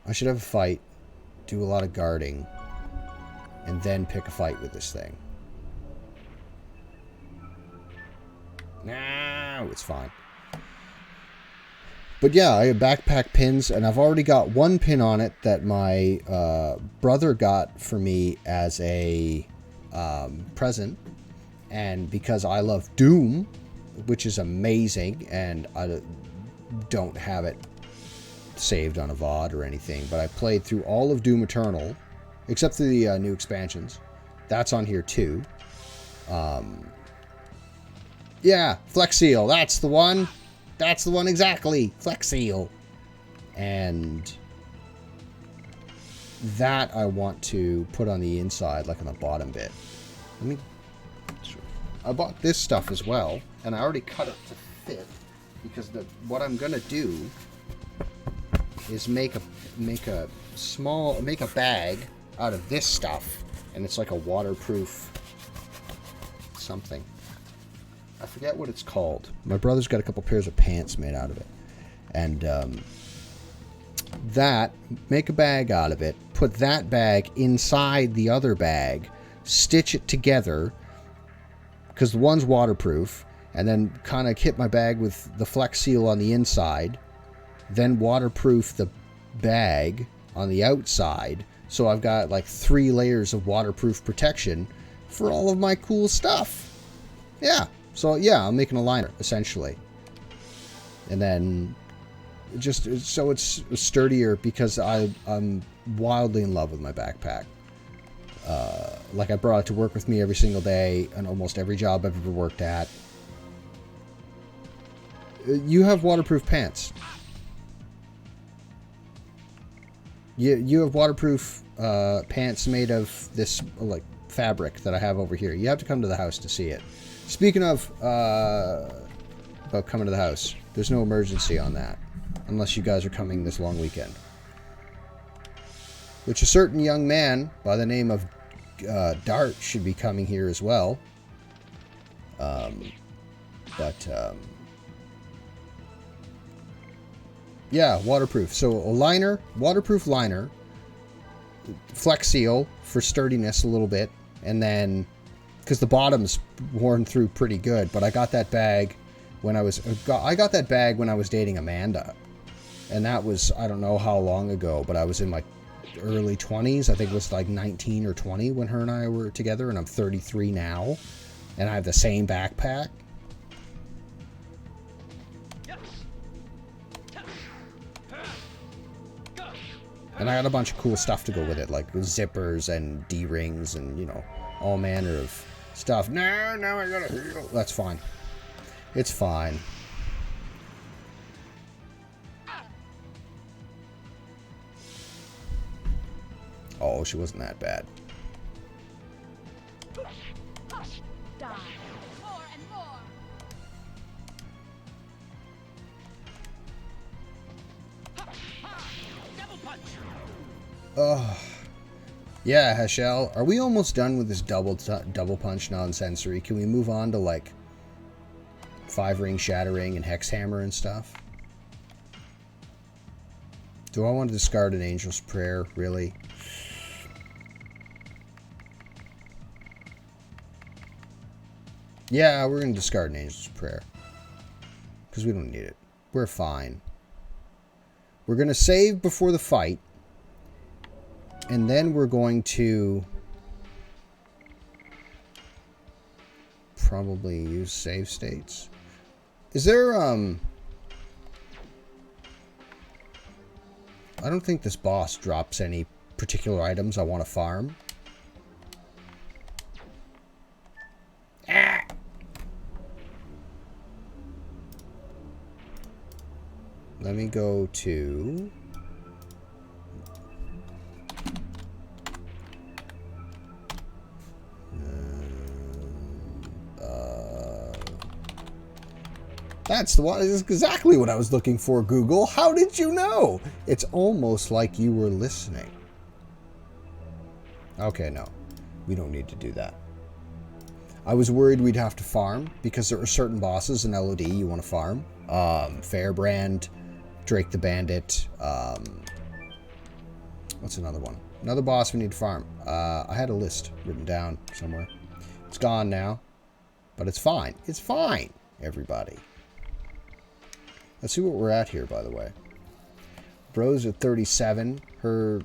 I should have a fight, do a lot of guarding, and then pick a fight with this thing. No, it's fine. But yeah, I have backpack pins, and I've already got one pin on it that my brother got for me as a present. And because I love Doom, which is amazing, and I don't have it saved on a VOD or anything, but I played through all of Doom Eternal, except for the new expansions. That's on here too. Yeah, Flex Seal, that's the one. That's the one exactly. Flex Seal. And that I want to put on the inside, like on the bottom bit. I bought this stuff as well, and I already cut it to fit, because what I'm gonna do is make a bag out of this stuff, and it's like a waterproof something. I forget what it's called. My brother's got a couple pairs of pants made out of it, and make a bag out of it, put that bag inside the other bag, stitch it together, because the one's waterproof, and then kind of kit my bag with the Flex Seal on the inside, then waterproof the bag on the outside, so I've got like 3 layers of waterproof protection for all of my cool stuff. Yeah, so yeah, I'm making a liner essentially, and then just so it's sturdier, because I'm wildly in love with my backpack. Like, I brought it to work with me every single day on almost every job I've ever worked at. You have waterproof pants. You have waterproof pants made of this like fabric that I have over here. You have to come to the house to see it. Speaking of about coming to the house, there's no emergency on that, unless you guys are coming this long weekend. Which a certain young man by the name of Dart should be coming here as well. Yeah, waterproof. So a liner, waterproof liner, Flex Seal for sturdiness a little bit, and then because the bottom's worn through pretty good. But I got that bag when I was dating Amanda, and that was, I don't know how long ago, but I was in my early 20s. I think it was like 19 or 20 when her and I were together, and I'm 33 now, and I have the same backpack. And I got a bunch of cool stuff to go with it, like zippers and D-rings and, you know, all manner of stuff. No, I gotta heal. That's fine. It's fine. Oh, she wasn't that bad. Oh, yeah, Hashel. Are we almost done with this double punch nonsensory? Can we move on to like 5-ring shattering and hex hammer and stuff? Do I want to discard an angel's prayer? Really? Yeah, we're gonna discard an angel's prayer because we don't need it. We're fine. We're gonna save before the fight. And then we're going to probably use save states. Is there, I don't think this boss drops any particular items I want to farm. Ah! Let me go to... That's exactly what I was looking for, Google. How did you know? It's almost like you were listening. Okay, no. We don't need to do that. I was worried we'd have to farm, because there are certain bosses in LOD you want to farm. Fairbrand, Drake the Bandit, what's another one? Another boss we need to farm. I had a list written down somewhere. It's gone now, but it's fine. It's fine, everybody. Let's see what we're at here, by the way. Bro's at 37.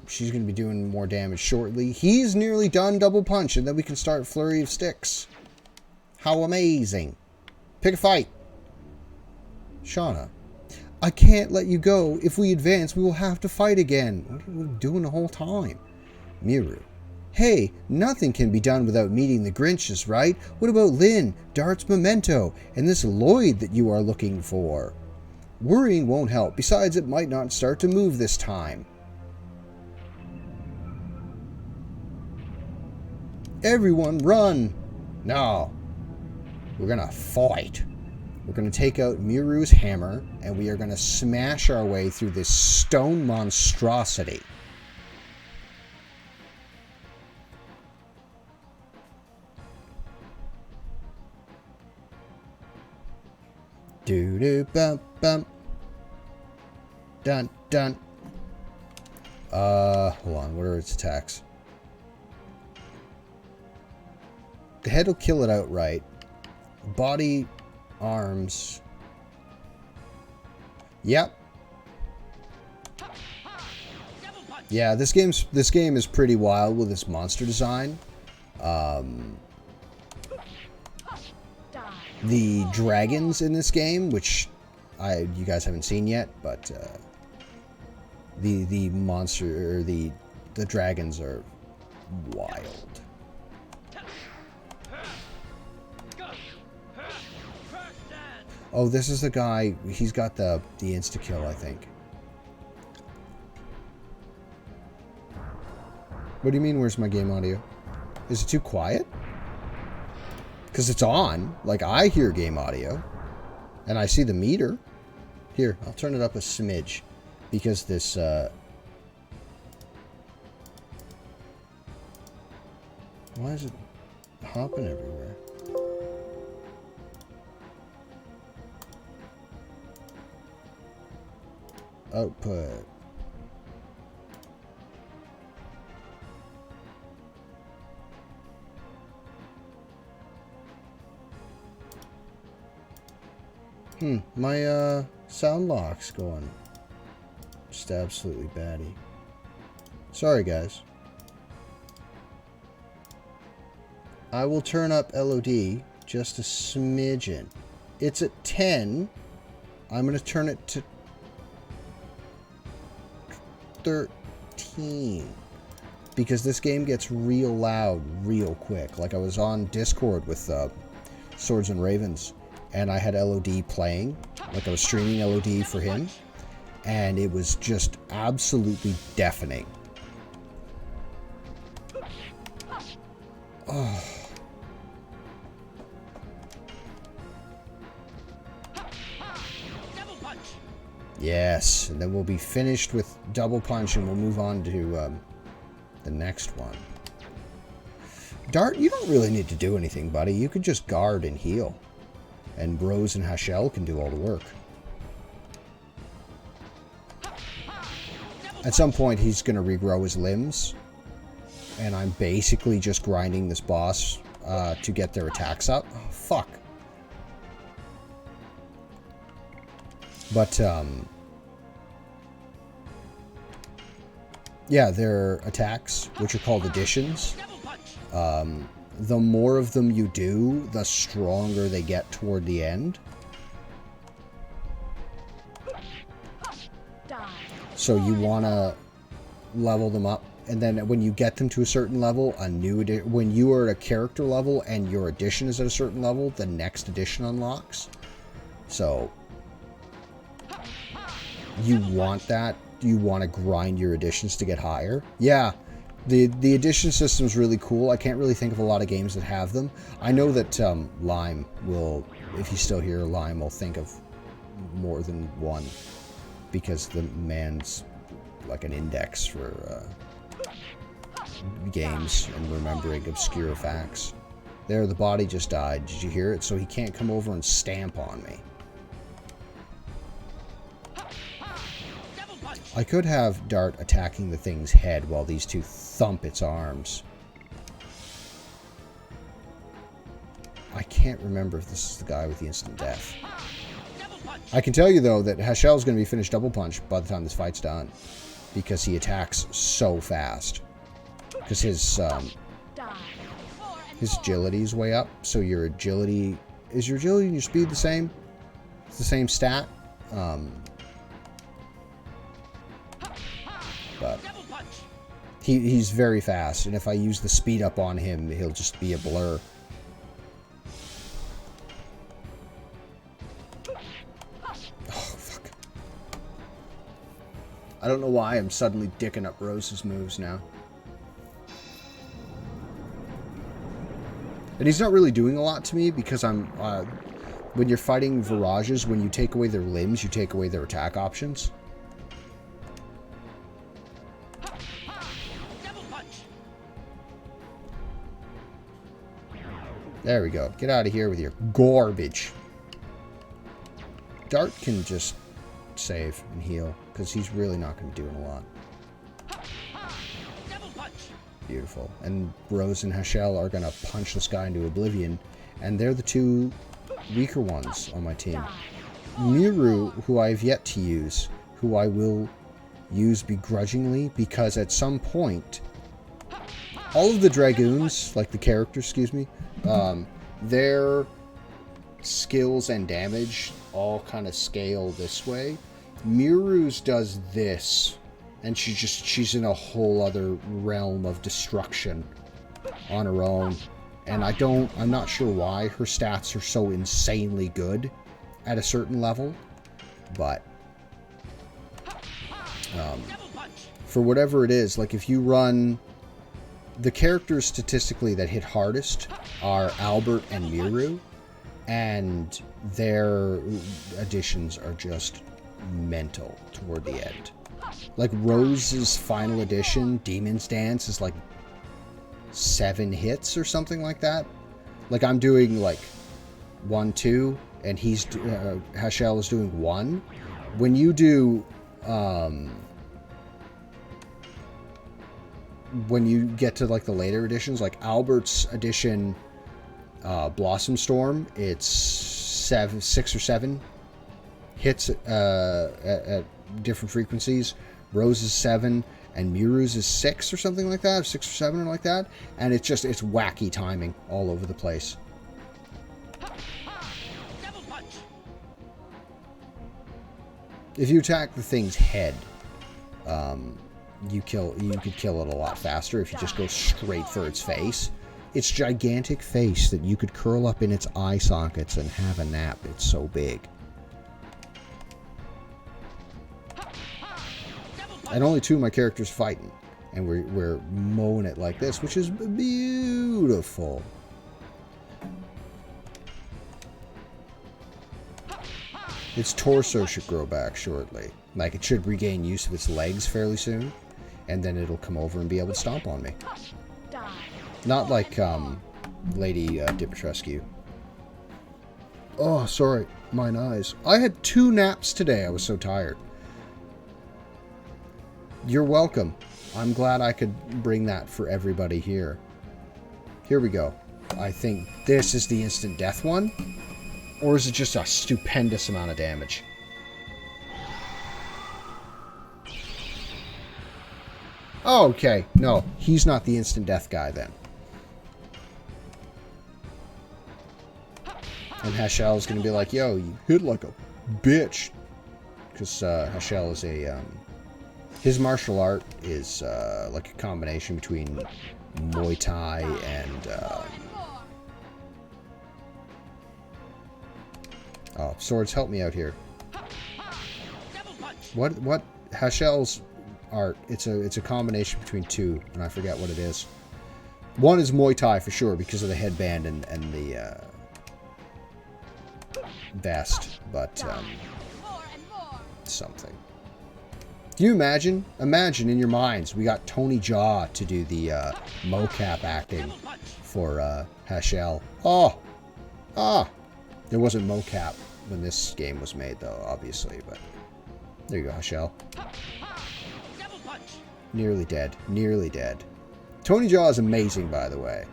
She's going to be doing more damage shortly. He's nearly done double punch, and then we can start Flurry of Sticks. How amazing. Pick a fight. Shauna. I can't let you go. If we advance, we will have to fight again. What are we doing the whole time? Miru. Hey, nothing can be done without meeting the Grinches, right? What about Lynn, Dart's memento, and this Lloyd that you are looking for? Worrying won't help. Besides, it might not start to move this time. Everyone run! No. We're gonna fight. We're gonna take out Miru's hammer, and we are gonna smash our way through this stone monstrosity. Do bump bump. Dun dun. Hold on. What are its attacks? The head will kill it outright. Body, arms. Yep. Yeah, this game is pretty wild with its monster design. The dragons in this game, which you guys haven't seen yet, but the monster or the dragons are wild. Oh, this is the guy. He's got the insta kill, I think. What do you mean? Where's my game audio? Is it too quiet? Because it's on. Like, I hear game audio. And I see the meter. Here, I'll turn it up a smidge. Because this, why is it hopping everywhere? Output. My sound lock's going just absolutely batty. Sorry, guys. I will turn up LOD just a smidgen. It's at 10. I'm going to turn it to 13 because this game gets real loud real quick. Like, I was on Discord with Swords and Ravens, and I had LOD playing. Like, I was streaming LOD for him, and it was just absolutely deafening. Oh. Yes, and then we'll be finished with double punch, and we'll move on to the next one. Dart, you don't really need to do anything, buddy. You could just guard and heal. And Rose and Hashel can do all the work. At some point, he's going to regrow his limbs. And I'm basically just grinding this boss to get their attacks up. Oh, fuck. But, yeah, their attacks, which are called additions. The more of them you do, the stronger they get toward the end. So you want to level them up, and then when you get them to a certain level, when you are at a character level and your addition is at a certain level, the next addition unlocks. So you want that. You want to grind your additions to get higher. Yeah. The addition system is really cool. I can't really think of a lot of games that have them. I know that Lime will, if he's still here, Lime will think of more than one, because the man's like an index for games and remembering obscure facts. There, the body just died. Did you hear it? So he can't come over and stamp on me. I could have Dart attacking the thing's head while these two thump its arms. I can't remember if this is the guy with the instant death. I can tell you, though, that Hashel's going to be finished double punch by the time this fight's done. Because he attacks so fast. Because his agility is way up. So your agility... Is your agility and your speed the same? It's the same stat. But he's very fast. And if I use the speed up on him, he'll just be a blur. I don't know why I'm suddenly dicking up Rose's moves now. And he's not really doing a lot to me because I'm... when you're fighting Virages, when you take away their limbs, you take away their attack options. There we go. Get out of here with your garbage. Dart can just save and heal, because he's really not going to be doing a lot. Beautiful. And Rose and Hashel are going to punch this guy into oblivion, and they're the two weaker ones on my team. Miru, who I've yet to use, who I will use begrudgingly, because at some point, all of the Dragoons, like the characters, excuse me, their skills and damage all kind of scale this way. Miru's does this, and she's in a whole other realm of destruction on her own. And I'm not sure why her stats are so insanely good at a certain level, but for whatever it is, like if you run the characters statistically that hit hardest are Albert and Miru, and their additions are just mental toward the end. Like Rose's final edition, Demon's Dance, is like 7 hits or something like that. Like I'm doing like 1, 2, and Hashel is doing 1. When you do, when you get to like the later editions, like Albert's edition, Blossom Storm, it's 6 or 7 hits at different frequencies. Rose's 7 and Miru's is 6 or something like that, 6 or 7 or like that, and it's wacky timing all over the place. If you attack the thing's head, you could kill it a lot faster if you just go straight for its face. Its gigantic face that you could curl up in its eye sockets and have a nap. It's so big. And only 2 of my characters fighting, and we're mowing it like this, which is beautiful. Its torso should grow back shortly. Like, it should regain use of its legs fairly soon, and then it'll come over and be able to stomp on me. Not like Lady Dimitrescu. Oh, sorry, mine eyes. I had 2 naps today. I was so tired. You're welcome. I'm glad I could bring that for everybody here. Here we go. I think this is the instant death one. Or is it just a stupendous amount of damage? Oh, okay. No, he's not the instant death guy then. And Hashel is going to be like, yo, you hit like a bitch. Because Hashel is a... his martial art is like a combination between Muay Thai and... oh, swords, help me out here. What Hashel's art? It's a combination between 2, and I forget what it is. One is Muay Thai for sure because of the headband and the vest, but something. Can you imagine? Imagine in your minds, we got Tony Jaa to do the mocap acting for Hashel. Oh! Ah! There wasn't mocap when this game was made, though, obviously, but... There you go, Hashel. Nearly dead. Nearly dead. Tony Jaa is amazing, by the way.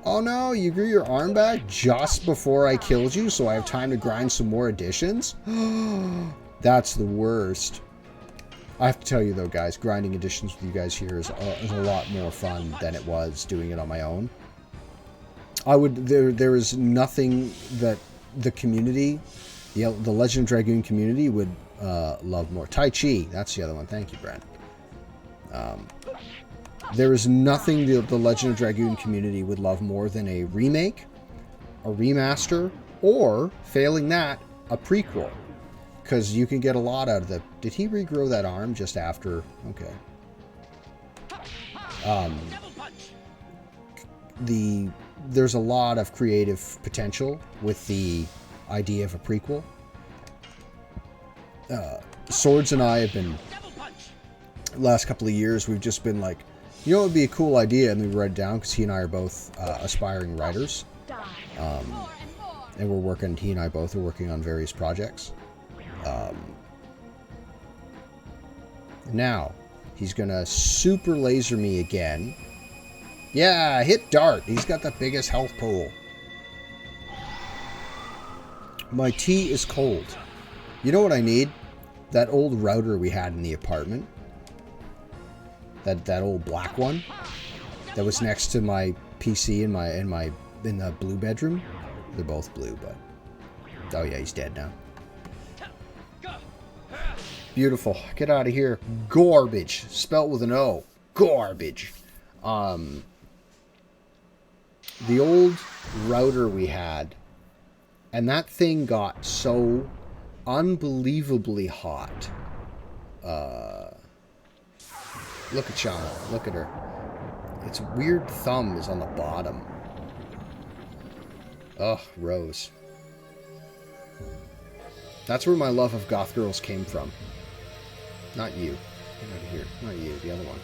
Oh no, you grew your arm back just before I killed you, so I have time to grind some more additions? That's the worst. I have to tell you though, guys, grinding additions with you guys here is a lot more fun than it was doing it on my own. There is nothing that the community, the Legend of Dragoon community would love more. Tai Chi, that's the other one. Thank you, Brent. There is nothing the Legend of Dragoon community would love more than a remake, a remaster, or, failing that, a prequel. Because you can get a lot out of the... Did he regrow that arm just after? Okay. There's a lot of creative potential with the idea of a prequel. Swords and I have been... Last couple of years, we've just been like, you know, it would be a cool idea, and we write it down because he and I are both aspiring writers, and he and I both are working on various projects. Now, he's gonna super laser me again. Yeah, hit Dart. He's got the biggest health pool. My tea is cold. You know what I need? That old router we had in the apartment. That old black one that was next to my PC in the blue bedroom. They're both blue, but oh yeah, he's dead now. Beautiful. Get out of here. Garbage. Spelt with an O. Garbage. The old router we had, and that thing got so unbelievably hot. Look at Shauna. Look at her. Its weird thumb is on the bottom. Ugh, Rose. That's where my love of goth girls came from. Not you. Get out of here. Not you. The other one.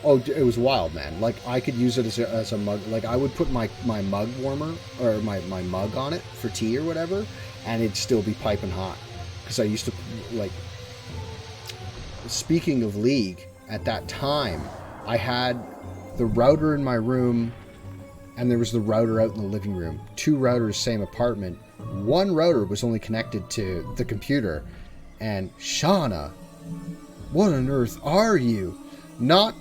Oh, it was wild, man. Like, I could use it as a mug. Like, I would put my mug warmer, or my mug on it for tea or whatever, and it'd still be piping hot. Because I used to, like... Speaking of League, at that time, I had the router in my room, and there was the router out in the living room. Two routers, same apartment. One router was only connected to the computer. And Shauna, what on earth are you? Not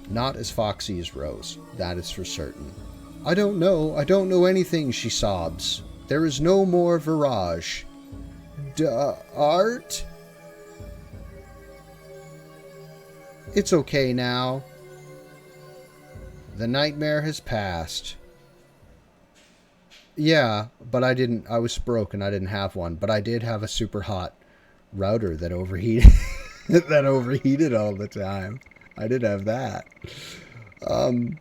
as foxy as Rose. That is for certain. I don't know. I don't know anything, she sobs. There is no more Virage. Art? It's okay now. The nightmare has passed. Yeah, but I was broke and I didn't have one. But I did have a super hot router that overheated that overheated all the time. I did have that. And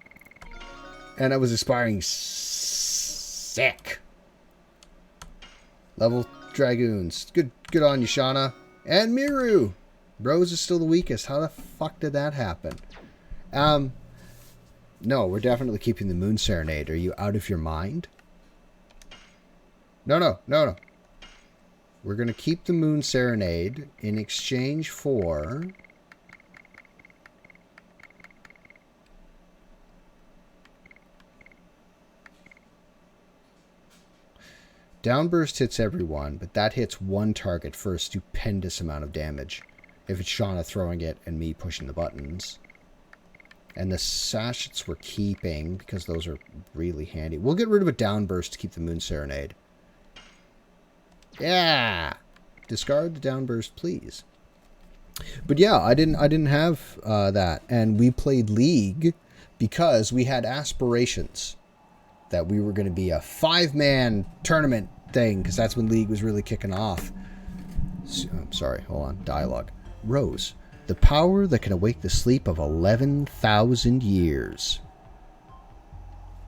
I was aspiring sick. Level Dragoons. Good on you, Shauna. And Miru. Rose is still the weakest. How the fuck did that happen? No, we're definitely keeping the Moon Serenade. Are you out of your mind? No. We're going to keep the Moon Serenade in exchange for... Downburst hits everyone, but that hits one target for a stupendous amount of damage. If it's Shauna throwing it and me pushing the buttons. And the sachets we're keeping, because those are really handy. We'll get rid of a downburst to keep the Moon Serenade. Yeah! Discard the downburst, please. But yeah, I didn't have that. And we played League because we had aspirations that we were going to be a 5-man tournament thing, because that's when League was really kicking off. I'm sorry, hold on. Dialogue. Rose, the power that can awake the sleep of 11,000 years.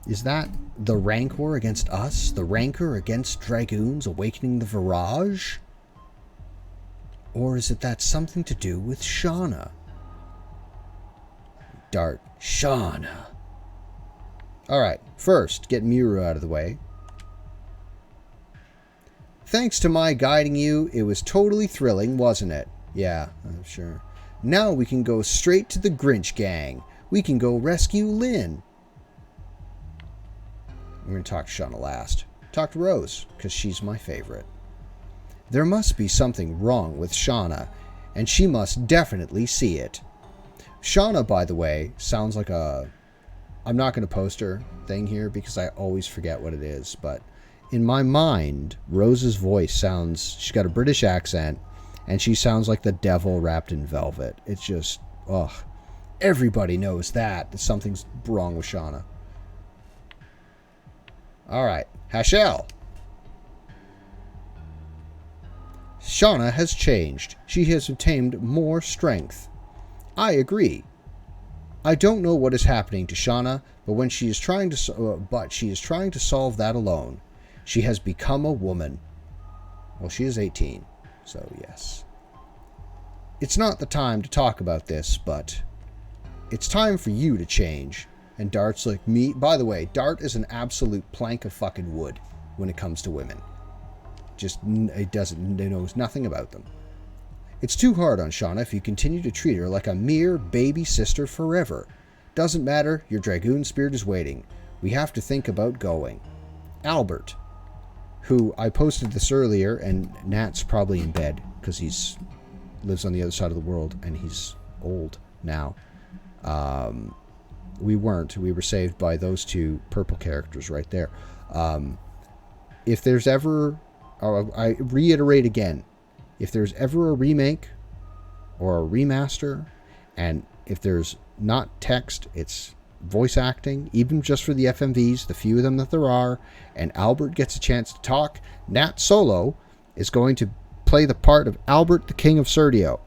Is that the rancor against us? The rancor against Dragoons awakening the Virage? Or is it that something to do with Shauna? Dart. Shauna. Alright, first, get Miru out of the way. Thanks to my guiding you, it was totally thrilling, wasn't it? Yeah, I'm sure. Now we can go straight to the Grinch gang. We can go rescue Lynn. I'm going to talk to Shauna last. Talk to Rose, because she's my favorite. There must be something wrong with Shauna, and she must definitely see it. Shauna, by the way, sounds like a... I'm not going to post her thing here because I always forget what it is, but in my mind, Rose's voice sounds... She's got a British accent, and she sounds like the devil wrapped in velvet. It's just... Ugh. Everybody knows that something's wrong with Shauna. Alright, Hashel. Shauna has changed. She has obtained more strength. I agree. I don't know what is happening to Shauna, but she is trying to solve that alone. She has become a woman. Well, she is 18, so yes. It's not the time to talk about this, but it's time for you to change. And Dart's like, me? By the way, Dart is an absolute plank of fucking wood when it comes to women. It knows nothing about them. It's too hard on Shauna if you continue to treat her like a mere baby sister forever. Doesn't matter, your Dragoon spirit is waiting. We have to think about going. Albert, who I posted this earlier, and Nat's probably in bed because he's lives on the other side of the world and he's old now. We weren't. We were saved by those two purple characters right there. If there's ever... I reiterate again. If there's ever a remake or a remaster, and if there's not text, it's voice acting, even just for the FMVs, the few of them that there are, and Albert gets a chance to talk, Nat Solo is going to play the part of Albert, the King of Serdio.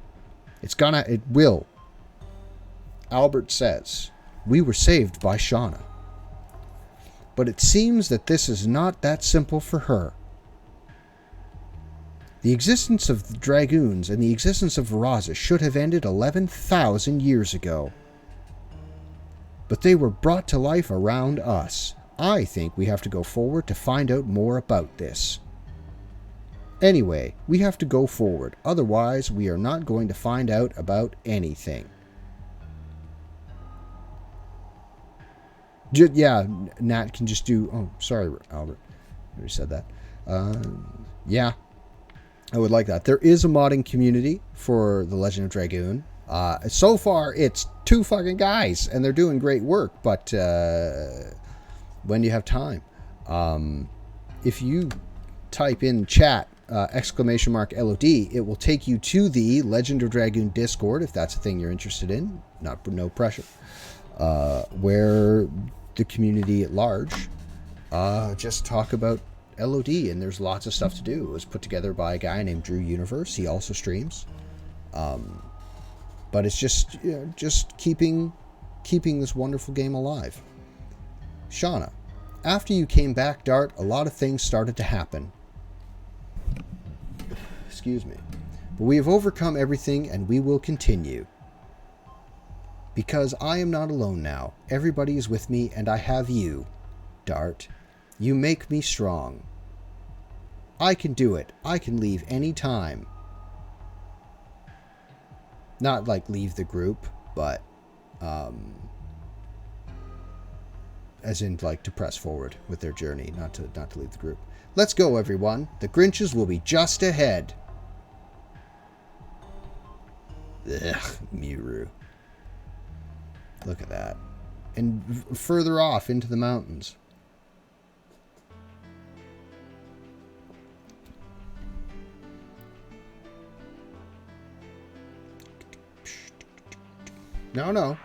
It will. Albert says, "We were saved by Shauna. But it seems that this is not that simple for her. The existence of the Dragoons and the existence of Viraza should have ended 11,000 years ago. But they were brought to life around us. I think we have to go forward to find out more about this. Anyway, we have to go forward. Otherwise, we are not going to find out about anything." Yeah, Nat can just do... Oh, sorry, Albert. I already said that. Yeah, I would like that. There is a modding community for The Legend of Dragoon. So far, it's 2 fucking guys, and they're doing great work, but when you have time. If you type in chat, !LOD, it will take you to the Legend of Dragoon Discord, if that's a thing you're interested in. No pressure. Where the community at large just talk about LOD, and there's lots of stuff to do. It was put together by a guy named Drew Universe. He also streams. But it's just keeping this wonderful game alive. Shauna, after you came back, Dart, a lot of things started to happen. Excuse me. But we have overcome everything, and we will continue. Because I am not alone now. Everybody is with me, and I have you, Dart. You make me strong. I can do it. I can leave any time. Not like leave the group, but as in like to press forward with their journey, not to leave the group. Let's go, everyone. The Grinches will be just ahead. Ugh, Miru. Look at that. And further off into the mountains. No.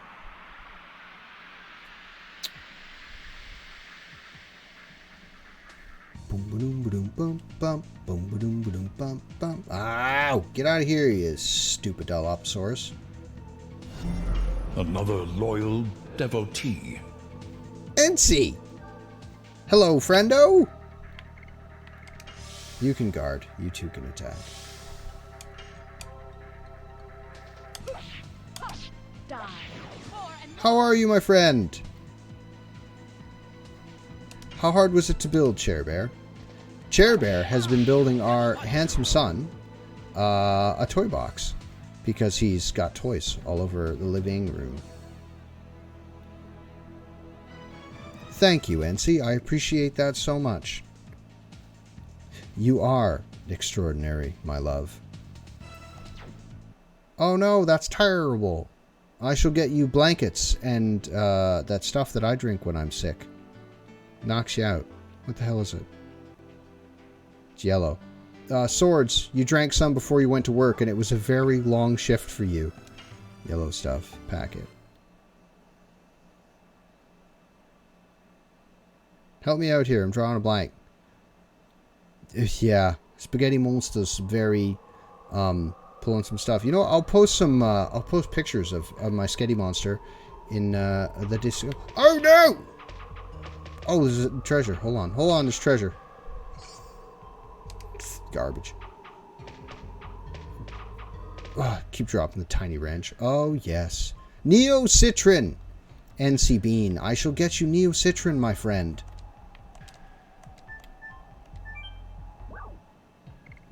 Ow! Get out of here, you stupid Dilophosaurus. Another loyal devotee. Ensi! Hello, friendo! You can guard. You two can attack. How are you, my friend? How hard was it to build, Chair Bear? Chair Bear has been building our handsome son a toy box because he's got toys all over the living room. Thank you, NC. I appreciate that so much. You are extraordinary, my love. Oh no, that's terrible. I shall get you blankets and that stuff that I drink when I'm sick. Knocks you out. What the hell is it? It's yellow. Swords. You drank some before you went to work and it was a very long shift for you. Yellow stuff. Packet. Help me out here. I'm drawing a blank. Yeah. Spaghetti Monster's very pulling some stuff. You know, I'll post some I'll post pictures of my Sketty Monster in the Discord. Oh no! Oh, there's a treasure. Hold on. Hold on, there's treasure. Garbage. Oh, keep dropping the tiny wrench. Oh, yes. Neo Citron! NC Bean. I shall get you Neo Citron, my friend.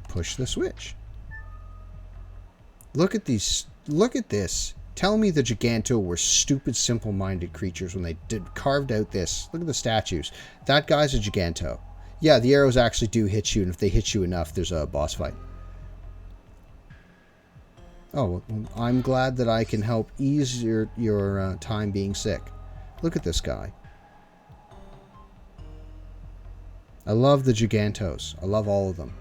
Push the switch. Look at these. Look at this. Tell me the Giganto were stupid, simple-minded creatures when they carved out this. Look at the statues. That guy's a Giganto. Yeah, the arrows actually do hit you, and if they hit you enough, there's a boss fight. Oh, well, I'm glad that I can help ease your time being sick. Look at this guy. I love the Gigantos. I love all of them.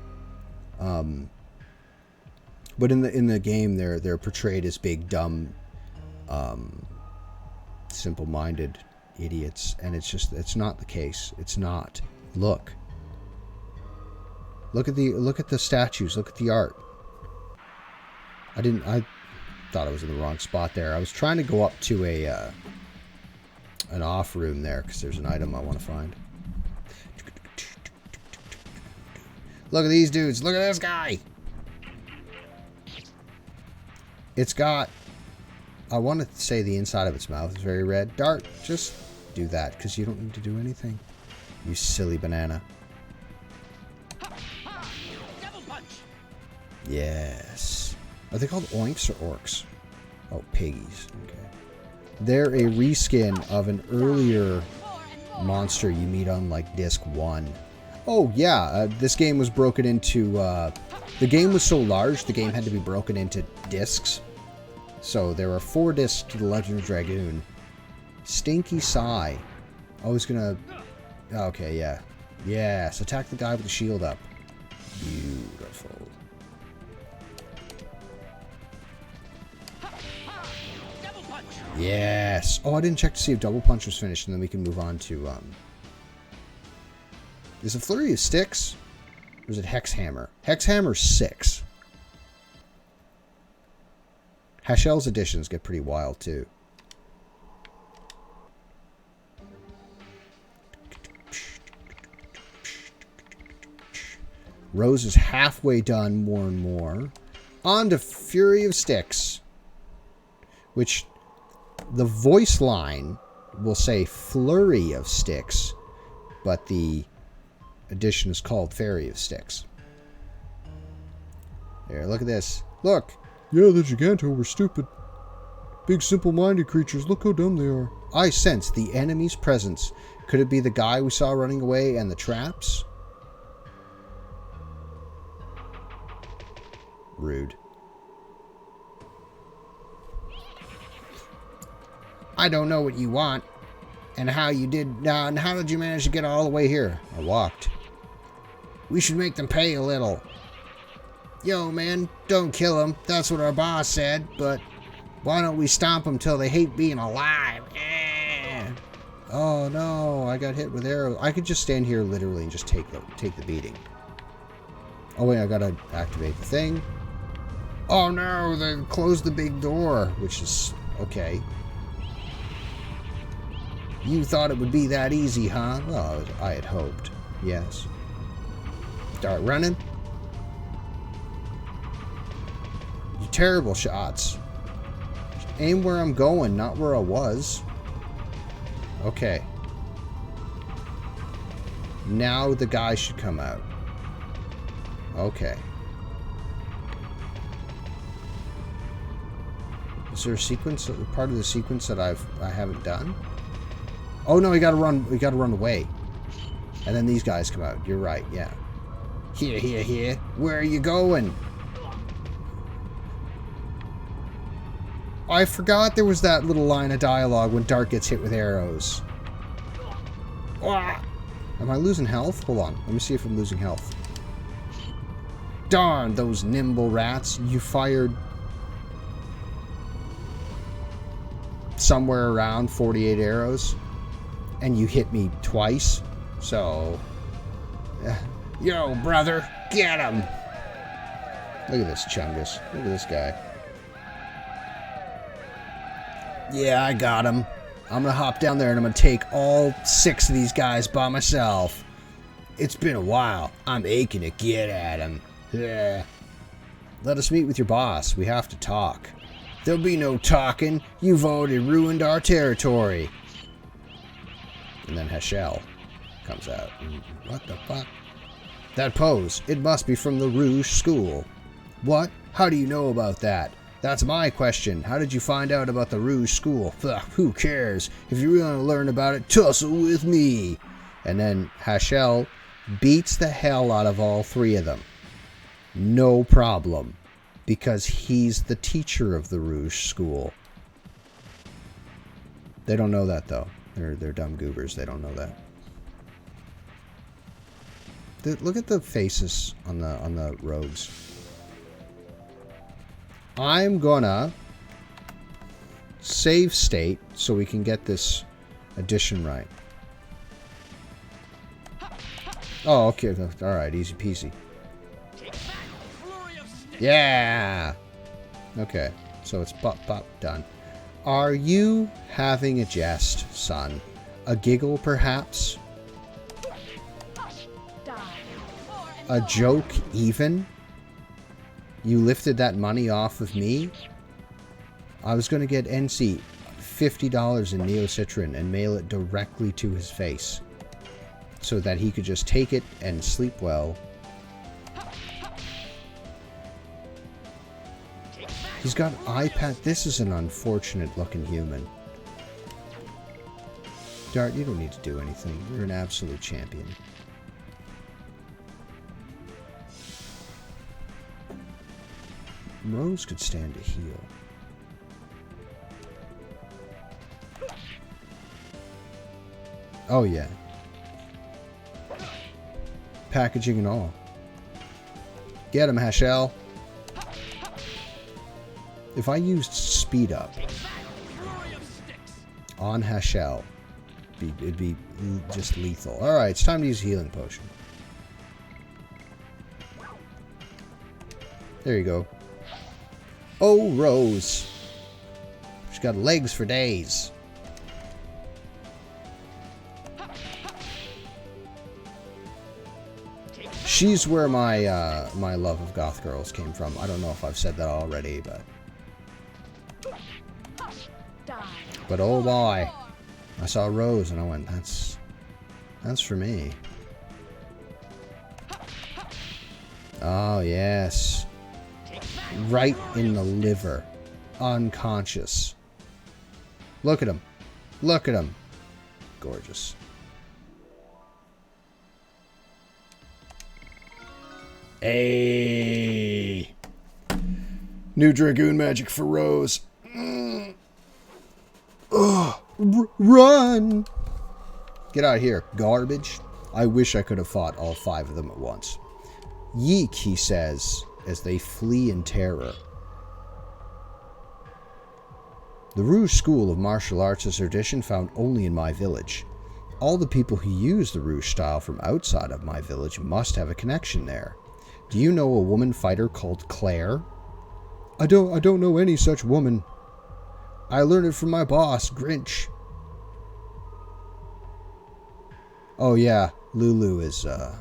But in the game, they're portrayed as big, dumb, simple-minded idiots, and it's not the case. It's not. Look at the statues. Look at the art. I thought I was in the wrong spot there. I was trying to go up to an off room there because there's an item I want to find. Look at these dudes. Look at this guy. It's got, I want to say the inside of its mouth is very red. Dart, just do that because you don't need to do anything. You silly banana. Yes. Are they called oinks or orcs? Oh, piggies. Okay. They're a reskin of an earlier monster you meet on like disc 1. Oh yeah, this game was broken into, the game was so large the game had to be broken into discs. So there are 4 discs to The Legend of Dragoon. Stinky Sigh. Oh, he's gonna, okay, yeah. Yes, attack the guy with the shield up. Beautiful. Yes. Oh, I didn't check to see if Double Punch was finished, and then we can move on to, is it Flurry of Sticks? Or is it Hex Hammer? Hex Hammer 6. Hechel's editions get pretty wild, too. Rose is halfway done more and more. On to Fury of Sticks. Which, the voice line will say Flurry of Sticks, but the edition is called Fairy of Sticks. There, look at this. Look! Yeah, the Giganto were stupid. Big, simple-minded creatures. Look how dumb they are. I sense the enemy's presence. Could it be the guy we saw running away and the traps? Rude. I don't know what you want. And how you did... and how did you manage to get all the way here? I walked. We should make them pay a little. Yo, man, don't kill them. That's what our boss said, but why don't we stomp them till they hate being alive? Eh. Oh, no, I got hit with arrows. I could just stand here literally and just take the beating. Oh, wait, I gotta activate the thing. Oh, no, they closed the big door, which is okay. You thought it would be that easy, huh? Well, I had hoped. Yes. Start running. You terrible shots. Aim where I'm going, not where I was. Okay. Now the guy should come out. Okay. Is there a sequence, part of the sequence that I haven't done? Oh no, we gotta run away. And then these guys come out. You're right, yeah. Here, here, here. Where are you going? I forgot there was that little line of dialogue when Dart gets hit with arrows. Ah! Am I losing health? Hold on. Let me see if I'm losing health. Darn those nimble rats. You fired somewhere around 48 arrows. And you hit me twice. So... yo, brother. Get him. Look at this Chungus. Look at this guy. Yeah, I got him. I'm gonna hop down there and I'm gonna take all 6 of these guys by myself. It's been a while. I'm aching to get at him. Yeah. Let us meet with your boss. We have to talk. There'll be no talking. You've already ruined our territory. And then Hashel comes out. What the fuck? That pose. It must be from the Rouge School. What? How do you know about that? That's my question. How did you find out about the Rouge School? Ugh, who cares? If you really want to learn about it, tussle with me. And then Hashel beats the hell out of all 3 of them. No problem. Because he's the teacher of the Rouge School. They don't know that, though. They're dumb goobers. They don't know that. Look at the faces on the rogues. I'm gonna save state so we can get this addition right. Oh, okay. Alright, easy peasy. Yeah! Okay, so it's pop, done. Are you having a jest, son? A giggle, perhaps? A joke, even? You lifted that money off of me? I was going to get NC $50 in Neocitrin and mail it directly to his face. So that he could just take it and sleep well. He's got iPad. This is an unfortunate looking human. Dart, you don't need to do anything. You're an absolute champion. Rose could stand to heal. Oh, yeah. Packaging and all. Get him, Hashel. If I used speed up on Hashel, it'd be just lethal. Alright, it's time to use a healing potion. There you go. Oh, Rose. She's got legs for days. She's where my my love of goth girls came from. I don't know if I've said that already, but oh boy, I saw Rose and I went, that's for me. Oh yes. Right in the liver. Unconscious. Look at him. Look at him. Gorgeous. Hey. New Dragoon magic for Rose. Run! Get out of here, garbage. I wish I could have fought all 5 of them at once. Yeek, he says, as they flee in terror. The Rouge School of Martial Arts is a tradition found only in my village. All the people who use the Rouge style from outside of my village must have a connection there. Do you know a woman fighter called Claire? I don't know any such woman. I learned it from my boss, Grinch. Oh yeah, Lulu is, oh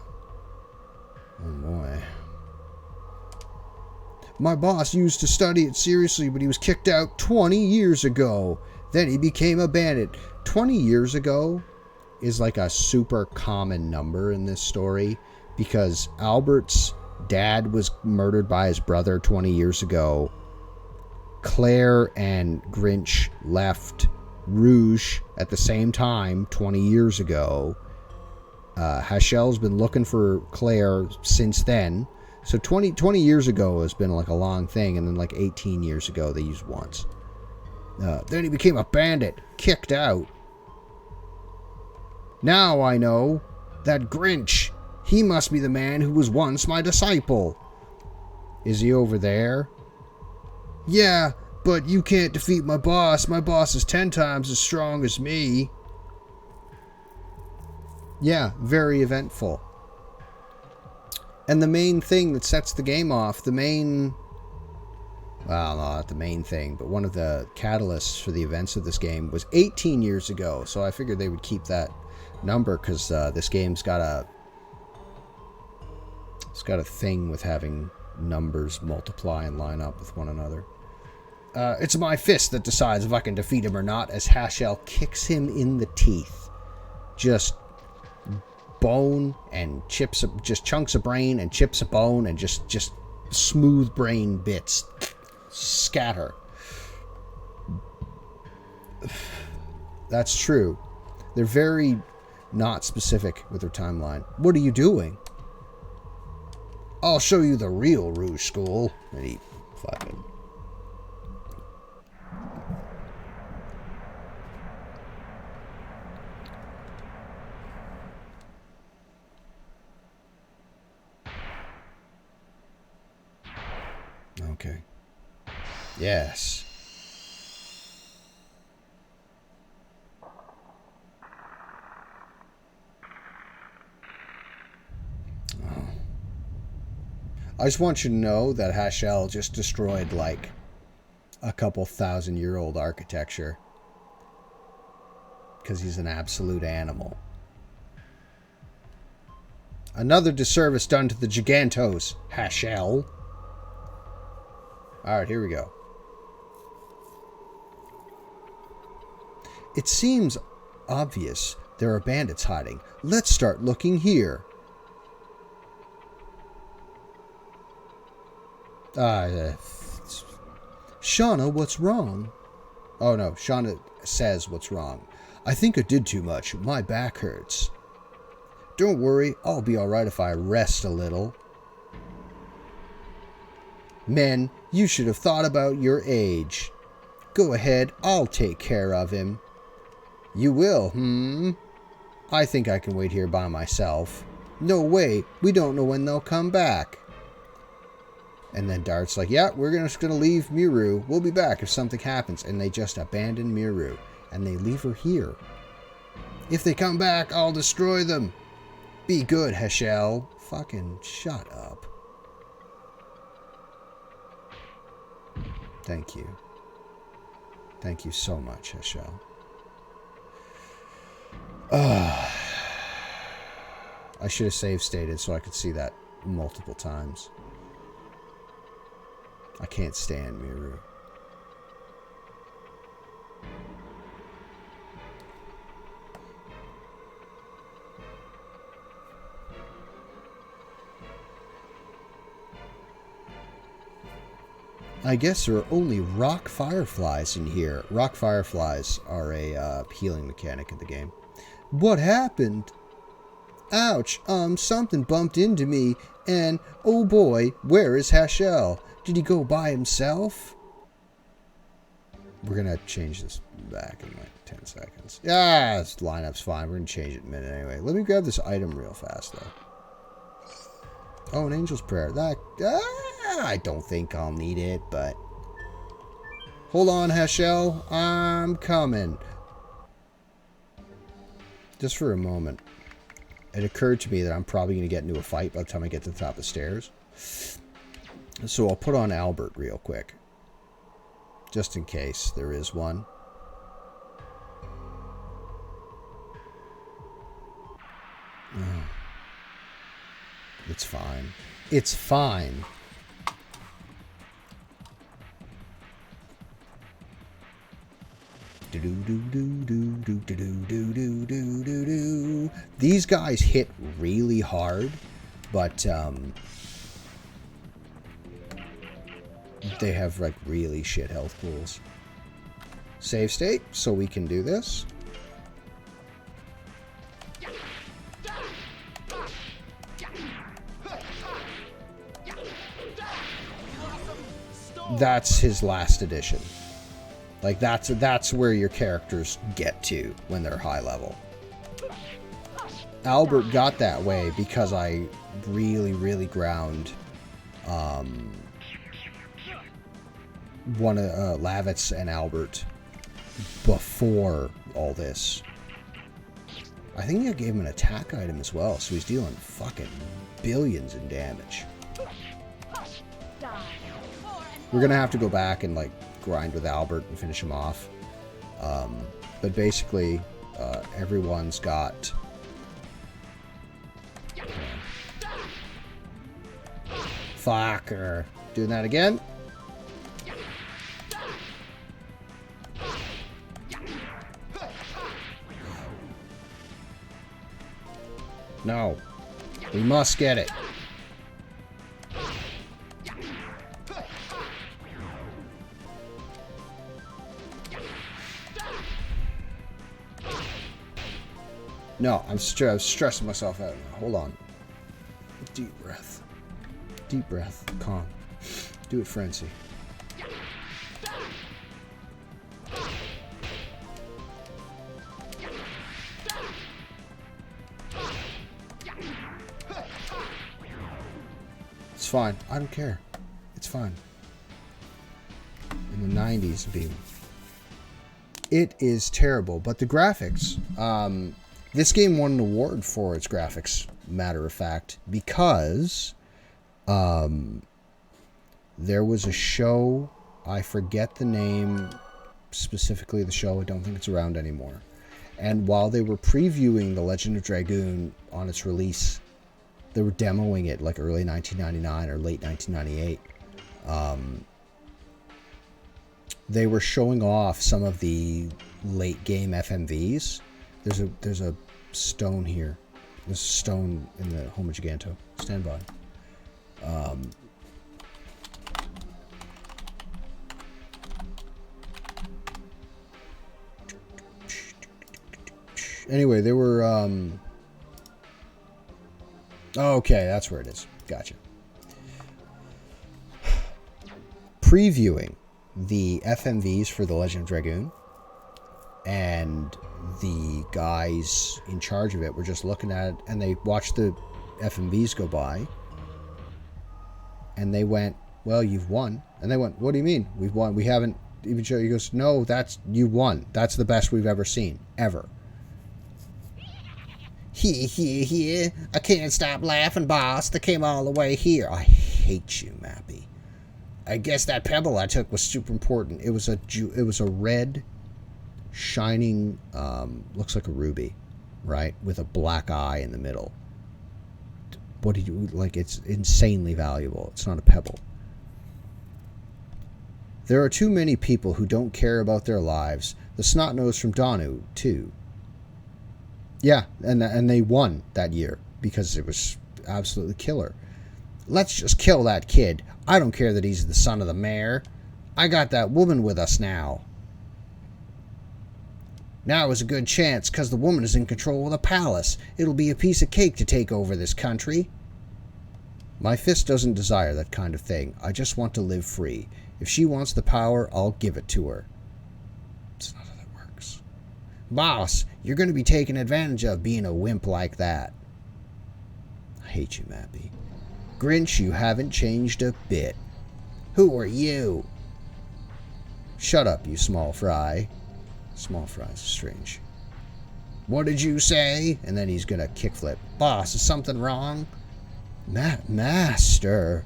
boy. My boss used to study it seriously, but he was kicked out 20 years ago. Then he became a bandit. 20 years ago is like a super common number in this story because Albert's dad was murdered by his brother 20 years ago. Claire and Grinch left Rouge at the same time 20 years ago. Hachel's been looking for Claire since then. So 20 years ago has been like a long thing, and then like 18 years ago they used once. Then he became a bandit, kicked out. Now I know that Grinch, he must be the man who was once my disciple. Is he over there? Yeah, but you can't defeat my boss. My boss is 10 times as strong as me. Yeah, very eventful. And the main thing that sets the game off, well, no, not the main thing, but one of the catalysts for the events of this game was 18 years ago. So I figured they would keep that number because this game's got a thing with having numbers multiply and line up with one another. It's my fist that decides if I can defeat him or not, as Hachel kicks him in the teeth. Just bone and chips, just chunks of brain and chips of bone and just smooth brain bits scatter. That's true. They're very not specific with their timeline. What are you doing? I'll show you the real Rouge School. And he fucking... Okay. Yes. Oh. I just want you to know that Hachel just destroyed like a couple 1,000-year-old architecture because he's an absolute animal. Another disservice done to the Gigantos, Hachel. Alright, here we go. It seems obvious there are bandits hiding. Let's start looking here. Shauna, what's wrong? Oh no, Shauna says what's wrong. I think I did too much. My back hurts. Don't worry, I'll be alright if I rest a little. Men, you should have thought about your age. Go ahead, I'll take care of him. You will, I think I can wait here by myself. No way, we don't know when they'll come back. And then Dart's like, yeah, we're just going to leave Miru. We'll be back if something happens. And they just abandon Miru. And they leave her here. If they come back, I'll destroy them. Be good, Hachel. Fucking shut up. Thank you. Thank you so much, Hachel. I should have save stated so I could see that multiple times. I can't stand Miru. I guess there are only rock fireflies in here. Rock fireflies are a healing mechanic in the game. What happened? Ouch, something bumped into me, and oh boy, where is Hachel? Did he go by himself? We're gonna change this back in like 10 seconds. Yeah, this lineup's fine. We're gonna change it in a minute anyway. Let me grab this item real fast, though. Oh, an angel's prayer. I don't think I'll need it, but... Hold on, Hachel. I'm coming. Just for a moment. It occurred to me that I'm probably going to get into a fight by the time I get to the top of the stairs. So I'll put on Albert real quick. Just in case there is one. It's fine. It's fine. These guys hit really hard, but they have like really shit health pools. Save state, so we can do this. That's his last edition. Like that's where your characters get to when they're high level. Albert got that way because I really ground one of Lavitz and Albert before all this. I think I gave him an attack item as well, so he's dealing fucking billions in damage. We're gonna have to go back and like grind with Albert and finish him off. But basically, everyone's got... Fucker. Doing that again? No. We must get it. No, I'm stressing myself out now. Hold on. Deep breath. Deep breath. Calm. Do it, Frenzy. It's fine. I don't care. It's fine. In the 90s, beam. It is terrible, but the graphics... this game won an award for its graphics, matter of fact, because there was a show, I forget the name specifically of the show, I don't think it's around anymore. And while they were previewing The Legend of Dragoon on its release, they were demoing it like early 1999 or late 1998. They were showing off some of the late game FMVs. There's a stone here. There's a stone in the home of Giganto. Stand by. Anyway, they were... okay, that's where it is. Gotcha. Previewing the FMVs for The Legend of Dragoon, and the guys in charge of it were just looking at it, and they watched the FMVs go by, and they went, well, you've won. And they went, what do you mean? We've won. We haven't even shown. He goes, no, you won. That's the best we've ever seen. Ever. Here. I can't stop laughing, boss. They came all the way here. I hate you, Mappy. I guess that pebble I took was super important. It was a red, shining, looks like a ruby, right? With a black eye in the middle. What do you, like, it's insanely valuable. It's not a pebble. There are too many people who don't care about their lives. The snot-nose from Donu, too. Yeah, and they won that year because it was absolutely killer. Let's just kill that kid. I don't care that he's the son of the mayor. I got that woman with us now. Now is a good chance, because the woman is in control of the palace. It'll be a piece of cake to take over this country. My fist doesn't desire that kind of thing. I just want to live free. If she wants the power, I'll give it to her. That's not how that works. Boss, you're going to be taken advantage of being a wimp like that. I hate you, Mappy. Grinch, you haven't changed a bit. Who are you? Shut up, you small fry. Small fries, strange. What did you say? And then he's gonna kickflip. Boss, is something wrong? Master.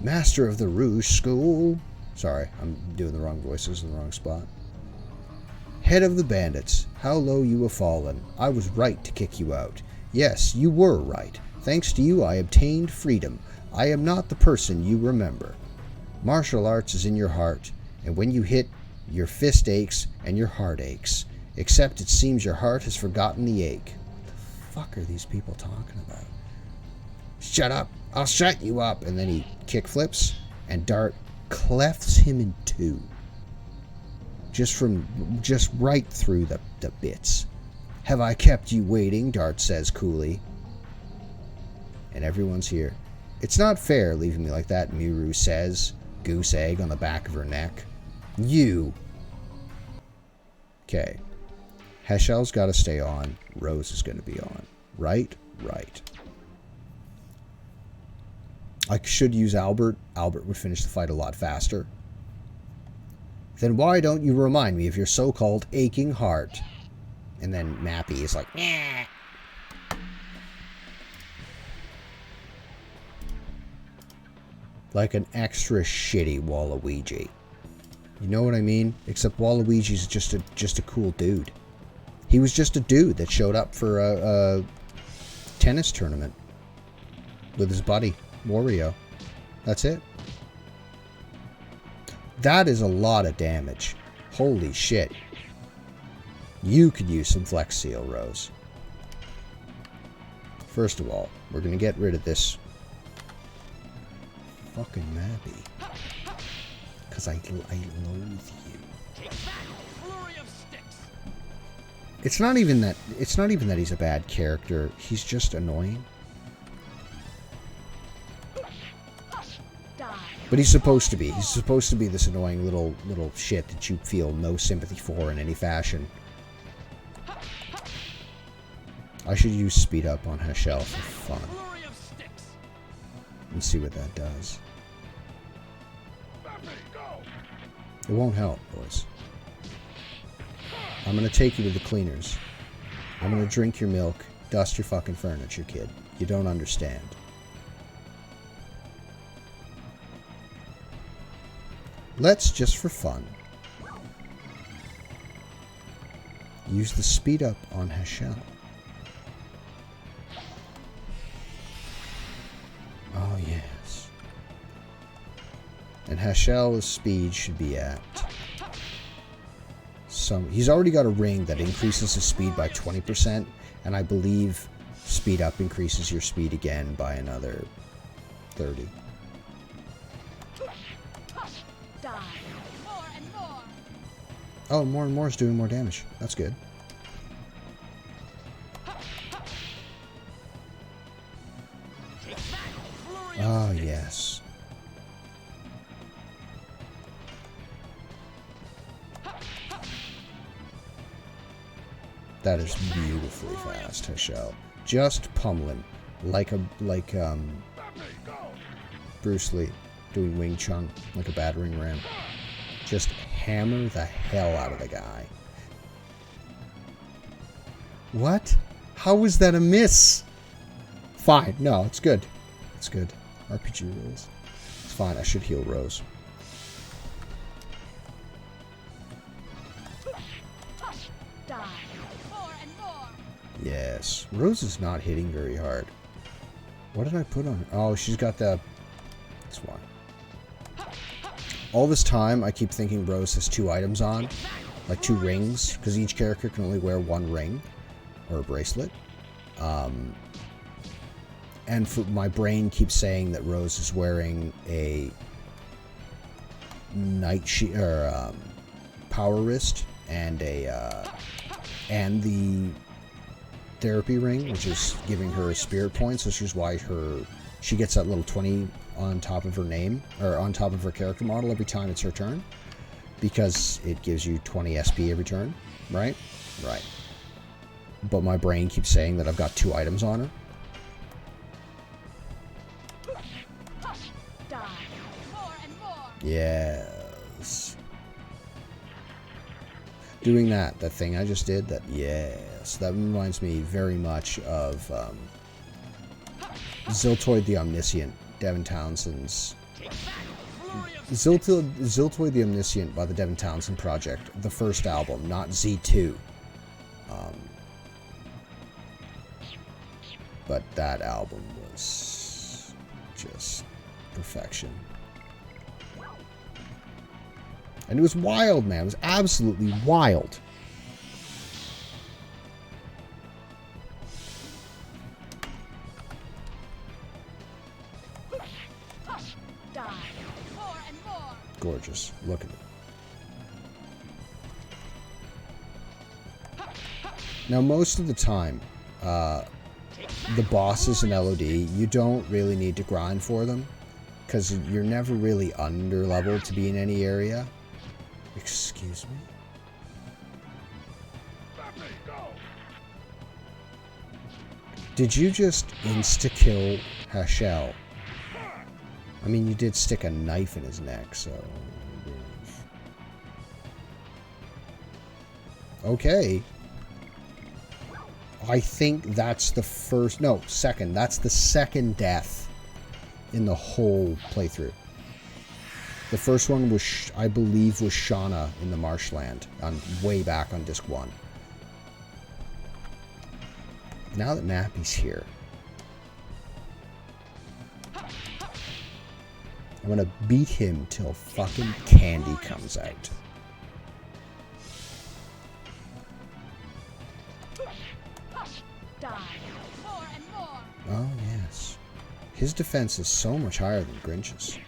Master of the Rouge School. Sorry, I'm doing the wrong voices in the wrong spot. Head of the bandits, how low you have fallen. I was right to kick you out. Yes, you were right. Thanks to you, I obtained freedom. I am not the person you remember. Martial arts is in your heart, and when you hit, your fist aches and your heart aches. Except it seems your heart has forgotten the ache. What the fuck are these people talking about? Shut up! I'll shut you up! And then he kickflips, and Dart clefts him in two. Just right through the bits. Have I kept you waiting? Dart says coolly. And everyone's here. It's not fair leaving me like that, Miru says. Goose egg on the back of her neck. You! Okay. Heshel's got to stay on. Rose is going to be on. Right? Right. I should use Albert. Albert would finish the fight a lot faster. Then why don't you remind me of your so-called aching heart? And then Mappy is like, nah. Like an extra shitty Waluigi. You know what I mean? Except Waluigi's just a cool dude. He was just a dude that showed up for a tennis tournament with his buddy, Wario. That's it. That is a lot of damage. Holy shit. You could use some Flex Seal, Rose. First of all, we're going to get rid of this fucking Mappy. Because I loathe you. It's not even that he's a bad character. He's just annoying. But he's supposed to be. He's supposed to be this annoying little shit that you feel no sympathy for in any fashion. I should use speed up on Heshel for fun. And see what that does. It won't help, boys. I'm gonna take you to the cleaners. I'm gonna drink your milk, dust your fucking furniture, kid. You don't understand. Let's, just for fun, use the speed up on Heshel. Oh, yes. And Heshel's speed should be at some... He's already got a ring that increases his speed by 20%, and I believe speed up increases your speed again by another 30. Oh, more and more is doing more damage. That's good. Oh, yes. That is beautifully fast, Heshel. Just pummeling. Like Bruce Lee doing Wing Chun, like a battering ram. Just hammer the hell out of the guy. What? How was that a miss? Fine. No, it's good. It's good. RPG rules. It's fine. I should heal Rose. Yes. Rose is not hitting very hard. What did I put on her? Oh, she's got the... That's why. All this time, I keep thinking Rose has 2 items on. Like 2 rings. Because each character can only wear 1 ring. Or a bracelet. And my brain keeps saying that Rose is wearing a night shield or power wrist and the therapy ring, which is giving her spirit points, which is why she gets that little 20 on top of her name or on top of her character model every time it's her turn, because it gives you 20 SP every turn, right? Right. But my brain keeps saying that I've got 2 items on her. Yes. Doing that thing I just did, yes. That reminds me very much of Ziltoid the Omniscient, Devin Townsend's Ziltoid the Omniscient by the Devin Townsend Project, the first album, not Z2. But that album was just perfection. And it was wild, man. It was absolutely wild. Gorgeous. Look at it. Now, most of the time, the bosses in LOD, you don't really need to grind for them, because you're never really under-leveled to be in any area. Excuse me? Did you just insta-kill Hashel? I mean, you did stick a knife in his neck, so... Okay. I think that's the first... No, second. That's the second death in the whole playthrough. The first one was, I believe, was Shauna in the marshland, way back on disc 1. Now that Mappy's here, I'm gonna beat him till fucking candy comes out. Oh, yes. His defense is so much higher than Grinch's.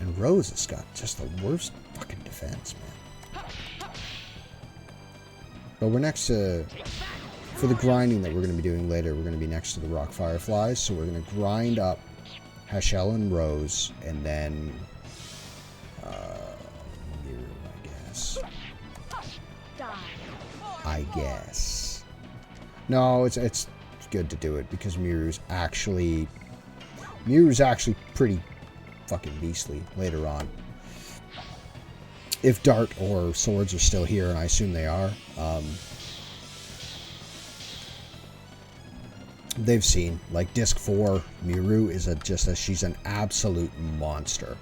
And Rose has got just the worst fucking defense, man. But we're next to... For the grinding that we're going to be doing later, we're going to be next to the Rock Fireflies, so we're going to grind up Hashel and Rose, and then... Miru, I guess. I guess. No, it's good to do it, because Miru's actually pretty fucking beastly later on. If Dart or Swords are still here, and I assume they are, they've seen, like, Disc 4, Miru is she's an absolute monster.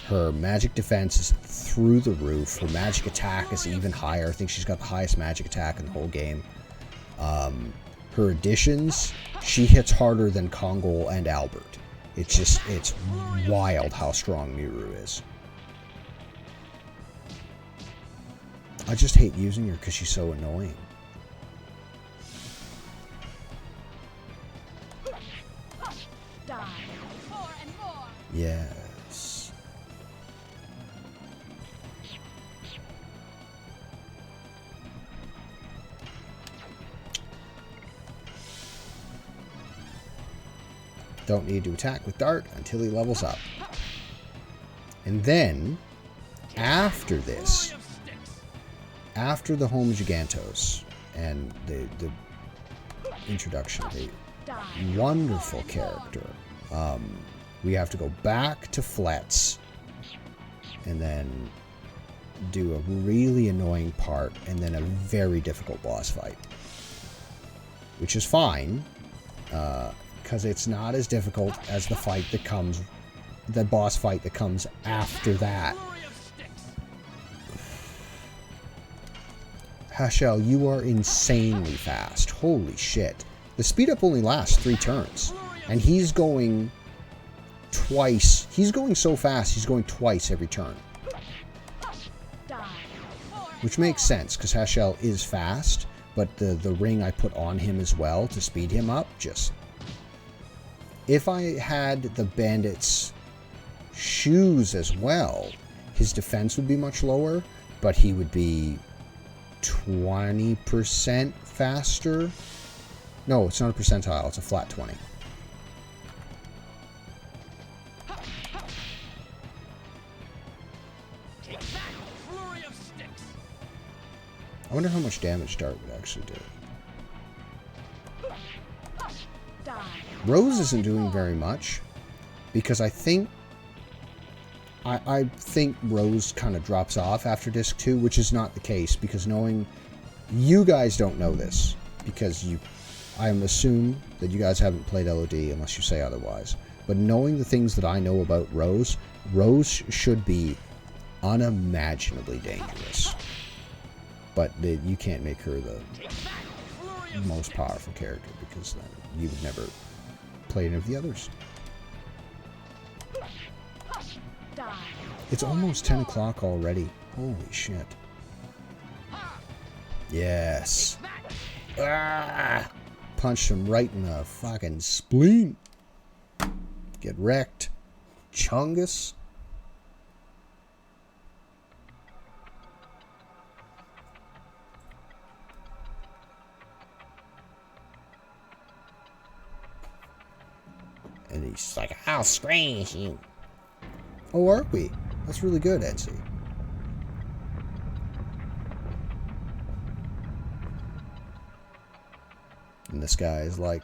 Her magic defense is through the roof. Her magic attack is even higher. I think she's got the highest magic attack in the whole game. Her additions, she hits harder than Kongol and Albert. It's wild how strong Miru is. I just hate using her because she's so annoying. Yes. Don't need to attack with Dart until he levels up. And then, after this, after the home Gigantos and the introduction of a wonderful character, we have to go back to Fletz and then do a really annoying part and then a very difficult boss fight. Which is fine, because it's not as difficult as the boss fight that comes after that. Hashel, you are insanely fast. Holy shit. The speed up only lasts 3 turns. And he's going twice. He's going so fast, he's going twice every turn. Which makes sense, because Hashel is fast, but the ring I put on him as well to speed him up, just... If I had the bandit's shoes as well, his defense would be much lower, but he would be 20% faster. No, it's not a percentile, it's a flat 20. I wonder how much damage Dart would actually do. Rose isn't doing very much, because I think Rose kind of drops off after Disc 2, which is not the case, because knowing... You guys don't know this, because I assume that you guys haven't played LOD unless you say otherwise. But knowing the things that I know about Rose, Rose should be unimaginably dangerous. But you can't make her the most powerful character, because then you would never play any of the others. It's almost 10 o'clock already. Holy shit. Yes. Ah! Punched him right in the fucking spleen. Get wrecked. Chungus. And he's like, I'll scratch you. Oh, are we? That's really good, Etsy. And this guy is like,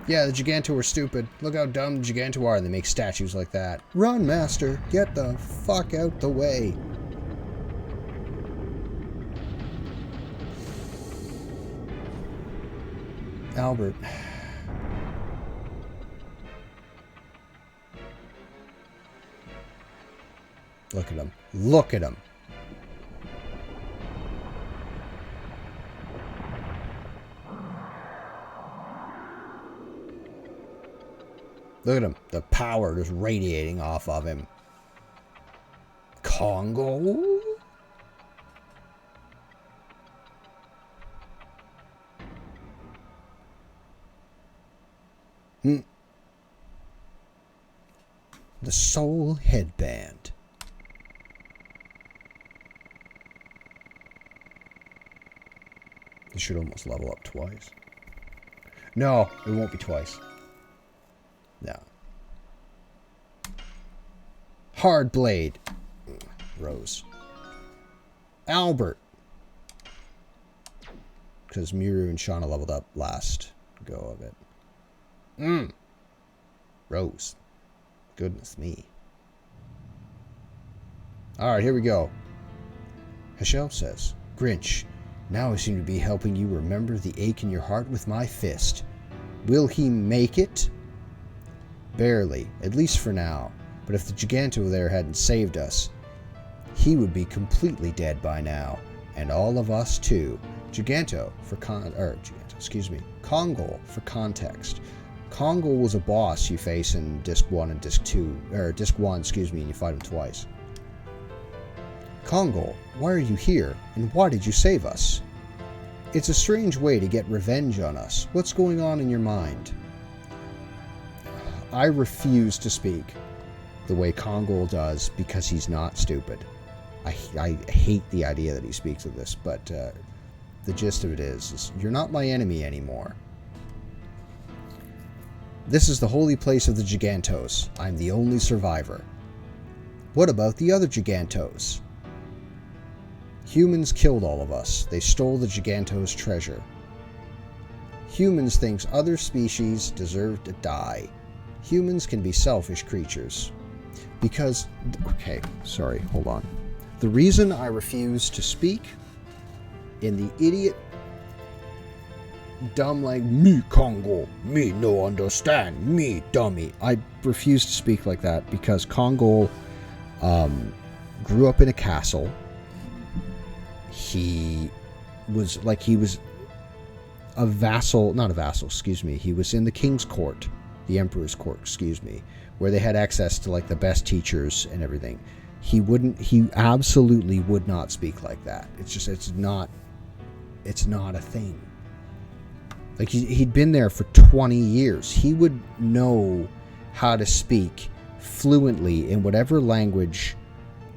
yeah, the Giganto are stupid. Look how dumb the Giganto are. And they make statues like that. Run, master. Get the fuck out the way. Albert. Look at him. Look at him. Look at him. The power just radiating off of him. Congo? The Soul Headband. This should almost level up twice. No, it won't be twice. No. Hard Blade. Rose. Albert. Because Miru and Shauna leveled up last go of it. Rose. Goodness me. Alright, here we go. Hashel says, Grinch, now I seem to be helping you remember the ache in your heart with my fist. Will he make it? Barely, at least for now. But if the Giganto there hadn't saved us, he would be completely dead by now. And all of us too. Giganto for Kongol for context. Kongol was a boss you face in Disc 1 and Disc 2, or Disc 1, excuse me, and you fight him twice. Kongol, why are you here, and why did you save us? It's a strange way to get revenge on us. What's going on in your mind? I refuse to speak the way Kongol does because he's not stupid. I hate the idea that he speaks of this, but the gist of it is you're not my enemy anymore. This is the holy place of the Gigantos. I'm the only survivor. What about the other Gigantos? Humans killed all of us. They stole the Gigantos' treasure. Humans think other species deserve to die. Humans can be selfish creatures. Because... okay, sorry, hold on. The reason I refuse to speak in the idiot... dumb like, me Congo, me no understand, me dummy. I refuse to speak like that because Congo grew up in a castle. He was a vassal, not a vassal, excuse me. He was in the king's court, the emperor's court, excuse me, where they had access to like the best teachers and everything. He absolutely would not speak like that. It's not a thing. Like, he'd been there for 20 years. He would know how to speak fluently in whatever language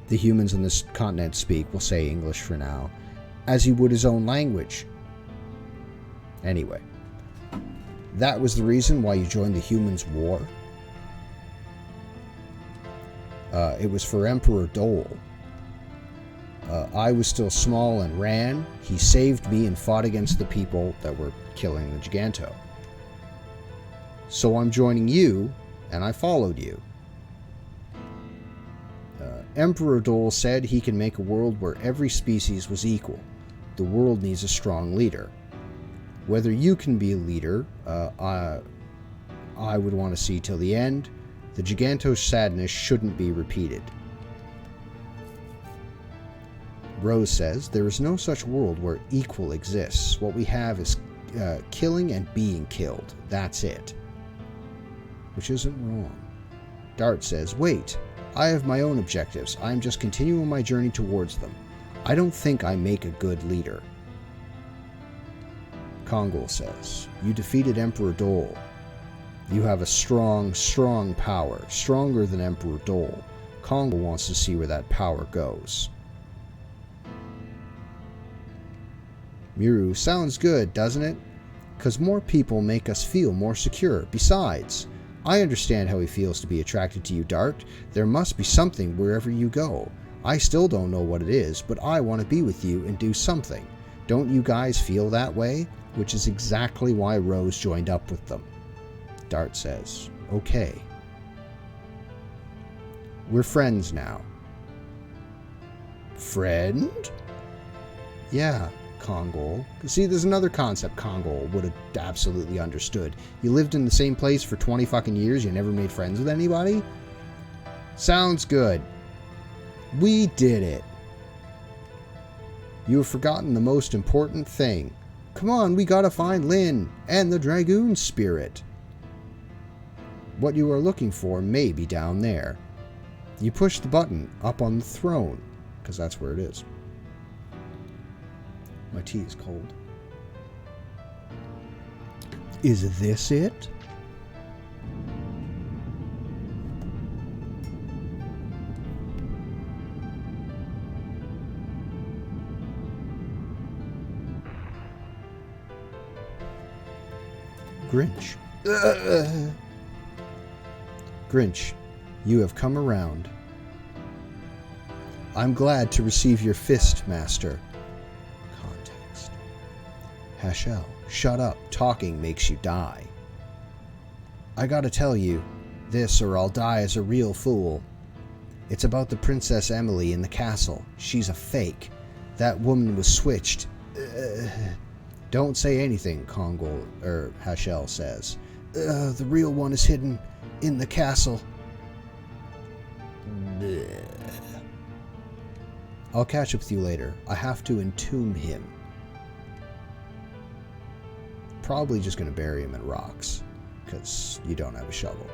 the humans on this continent speak. We'll say English for now. As he would his own language. Anyway. That was the reason why you joined the humans' war. It was for Emperor Dole. I was still small and ran. He saved me and fought against the people that were killing the Giganto. So I'm joining you, and I followed you. Emperor Dole said he can make a world where every species was equal. The world needs a strong leader. Whether you can be a leader, I would want to see till the end. The Gigantos sadness shouldn't be repeated. Rose says, there is no such world where equal exists. What we have is killing and being killed. That's it. Which isn't wrong. Dart says, wait, I have my own objectives. I am just continuing my journey towards them. I don't think I make a good leader. Kongol says, you defeated Emperor Dole. You have a strong, strong power, stronger than Emperor Dole. Kongol wants to see where that power goes. Miru, sounds good, doesn't it? Because more people make us feel more secure. Besides, I understand how he feels to be attracted to you, Dart. There must be something wherever you go. I still don't know what it is, but I want to be with you and do something. Don't you guys feel that way? Which is exactly why Rose joined up with them. Dart says, okay. We're friends now. Friend? Yeah, Kongol. See, there's another concept Kongol would have absolutely understood. You lived in the same place for 20 fucking years, you never made friends with anybody? Sounds good. We did it. You have forgotten the most important thing. Come on, we gotta find Lyn and the Dragoon spirit. What you are looking for may be down there. You push the button up on the throne, because that's where it is. My tea is cold. Is this it? Grinch. Grinch, you have come around. I'm glad to receive your fist, Master. Context. Hashel, shut up. Talking makes you die. I gotta tell you, this or I'll die as a real fool. It's about the Princess Emily in the castle. She's a fake. That woman was switched. Don't say anything, Hashel says. The real one is hidden in the castle. Bleh. I'll catch up with you later. I have to entomb him. Probably just going to bury him in rocks, because you don't have a shovel.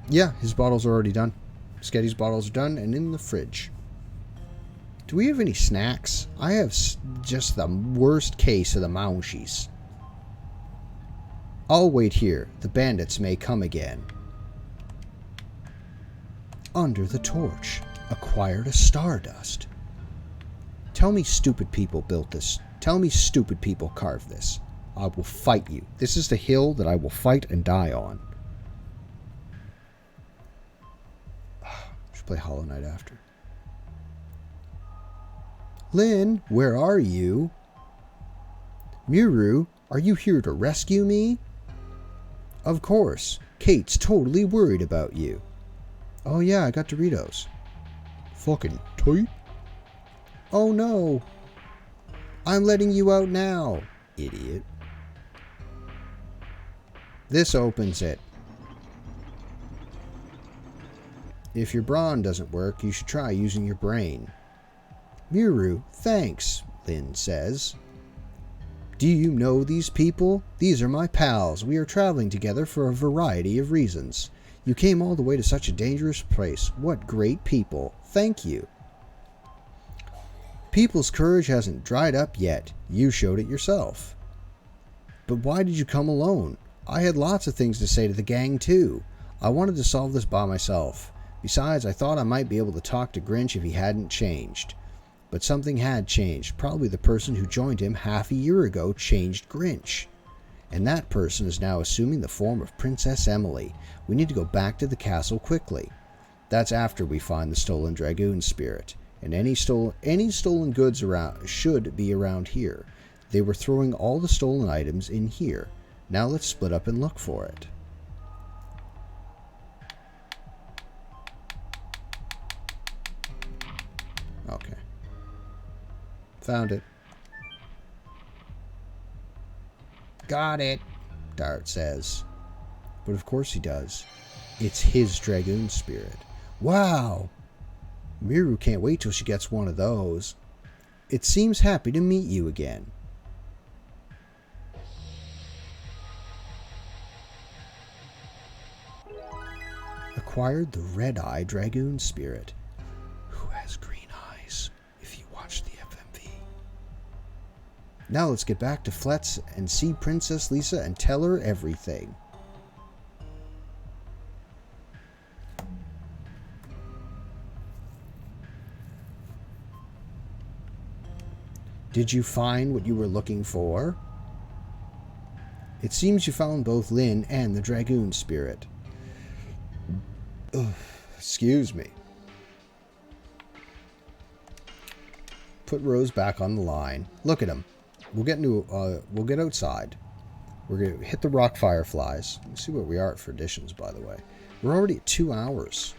Yeah, his bottles are already done. Sketty's bottles are done and in the fridge. Do we have any snacks? I have just the worst case of the Mounchies. I'll wait here. The bandits may come again. Under the torch. Acquired a stardust. Tell me stupid people built this. Tell me stupid people carved this. I will fight you. This is the hill that I will fight and die on. Should play Hollow Knight after. Lyn, where are you? Miru, are you here to rescue me? Of course. Kate's totally worried about you. Oh yeah, I got Doritos. Fucking tight. Oh no. I'm letting you out now, idiot. This opens it. If your brawn doesn't work, you should try using your brain. Miru, thanks, Lyn says. Do you know these people? These are my pals. We are traveling together for a variety of reasons. You came all the way to such a dangerous place. What great people. Thank you. People's courage hasn't dried up yet. You showed it yourself. But why did you come alone? I had lots of things to say to the gang too. I wanted to solve this by myself. Besides, I thought I might be able to talk to Grinch if he hadn't changed. But something had changed. Probably the person who joined him half a year ago changed Grinch. And that person is now assuming the form of Princess Emily. We need to go back to the castle quickly. That's after we find the stolen Dragoon spirit. And any stolen goods around should be around here. They were throwing all the stolen items in here. Now let's split up and look for it. Found it. Got it, Dart says. But of course he does. It's his Dragoon spirit. Wow! Miru can't wait till she gets one of those. It seems happy to meet you again. Acquired the red-eye Dragoon spirit. Who has green eyes, if you watch the FMV. Now let's get back to Fletz and see Princess Lisa and tell her everything. Did you find what you were looking for? It seems you found both Lyn and the Dragoon spirit. Ugh, excuse me. Put Rose back on the line. Look at him. We'll get outside. We're gonna hit the rock fireflies. Let's see where we are for additions, by the way. We're already at 2 hours.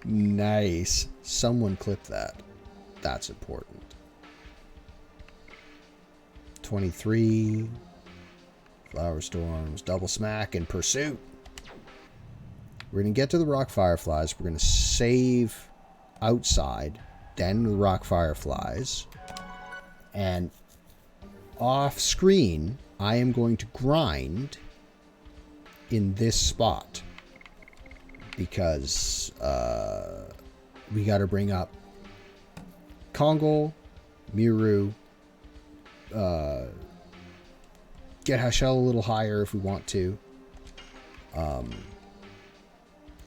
Nice. Someone clip that. That's important. 23. Flower storms. Double smack and pursuit. We're going to get to the rock fireflies. We're going to save outside. Then the rock fireflies. And off screen, I am going to grind in this spot. Because we got to bring up Kongol, Miru, get Hashel a little higher if we want to.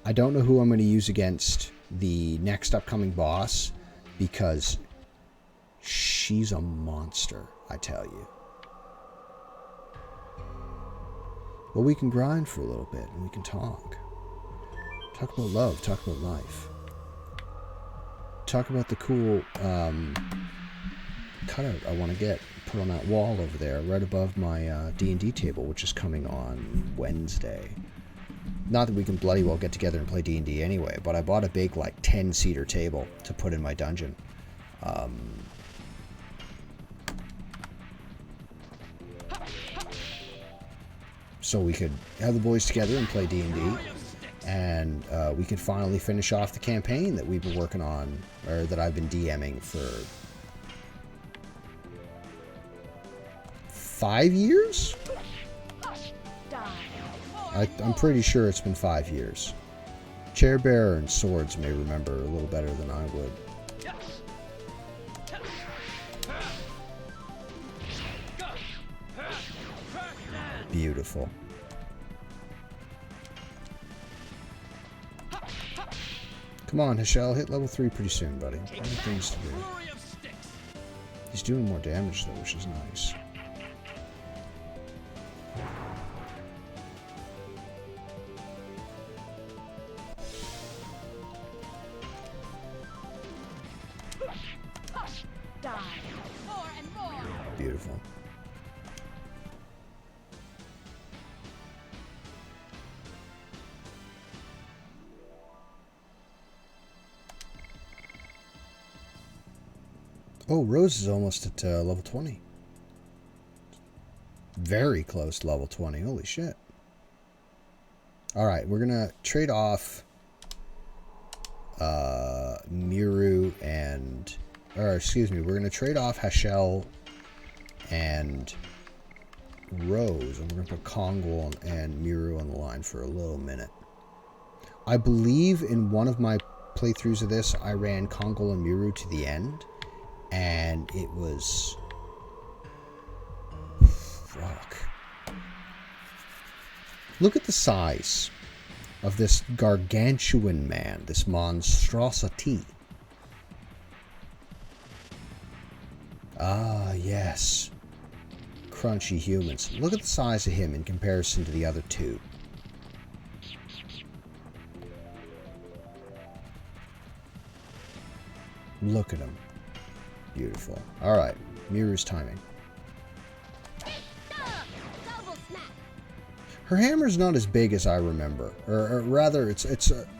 I don't know who I'm going to use against the next upcoming boss because she's a monster, I tell you. Well, we can grind for a little bit and we can talk. Talk about love. Talk about life. Talk about the cool cutout I want to get put on that wall over there, right above my D&D table, which is coming on Wednesday. Not that we can bloody well get together and play D&D anyway, but I bought a big, like, 10-seater table to put in my dungeon. So we could have the boys together and play D&D. And we could finally finish off the campaign that we've been working on, or that I've been DMing for 5 years? I'm pretty sure it's been 5 years. Chair Bearer and Swords may remember a little better than I would. Beautiful. Come on, Hashel, hit level 3 pretty soon, buddy. Other things to do. He's doing more damage, though, which is nice. Beautiful. Oh, Rose is almost at level 20. Very close to level 20. Holy shit. Alright, we're going to trade off Miru and... Or, excuse me, we're going to trade off Hashel and Rose. And we're going to put Kongol and Miru on the line for a little minute. I believe in one of my playthroughs of this, I ran Kongol and Miru to the end. And it was... Fuck. Look at the size of this gargantuan man, this monstrosity. Ah, yes. Crunchy humans. Look at the size of him in comparison to the other two. Look at him. Beautiful. Alright, Miru's timing. Her hammer's not as big as I remember. Or rather,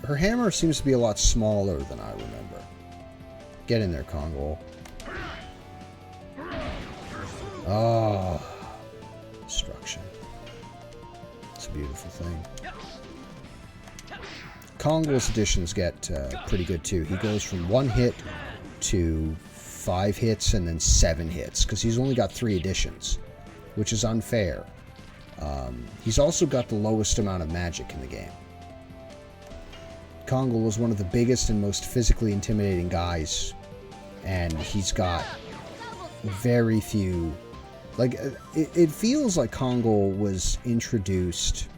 her hammer seems to be a lot smaller than I remember. Get in there, Kongol. Oh. Destruction. It's a beautiful thing. Kongol's additions get pretty good too. He goes from 1 hit to 5 hits and then 7 hits. Because he's only got 3 additions. Which is unfair. He's also got the lowest amount of magic in the game. Kongol is one of the biggest and most physically intimidating guys. And he's got very few... Like, it feels like Kongol was introduced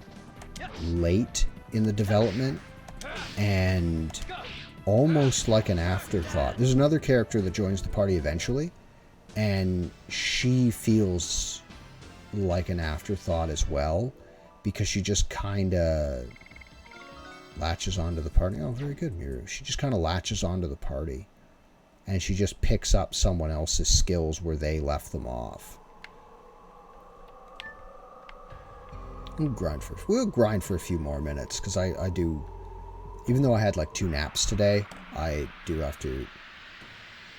late in the development. And almost like an afterthought. There's another character that joins the party eventually. And she feels like an afterthought as well. Because she just kind of latches onto the party. Oh, very good, Miru. She just kind of latches onto the party. And she just picks up someone else's skills where they left them off. We'll grind for a few more minutes. Because I do... Even though I had like 2 naps today, I do have to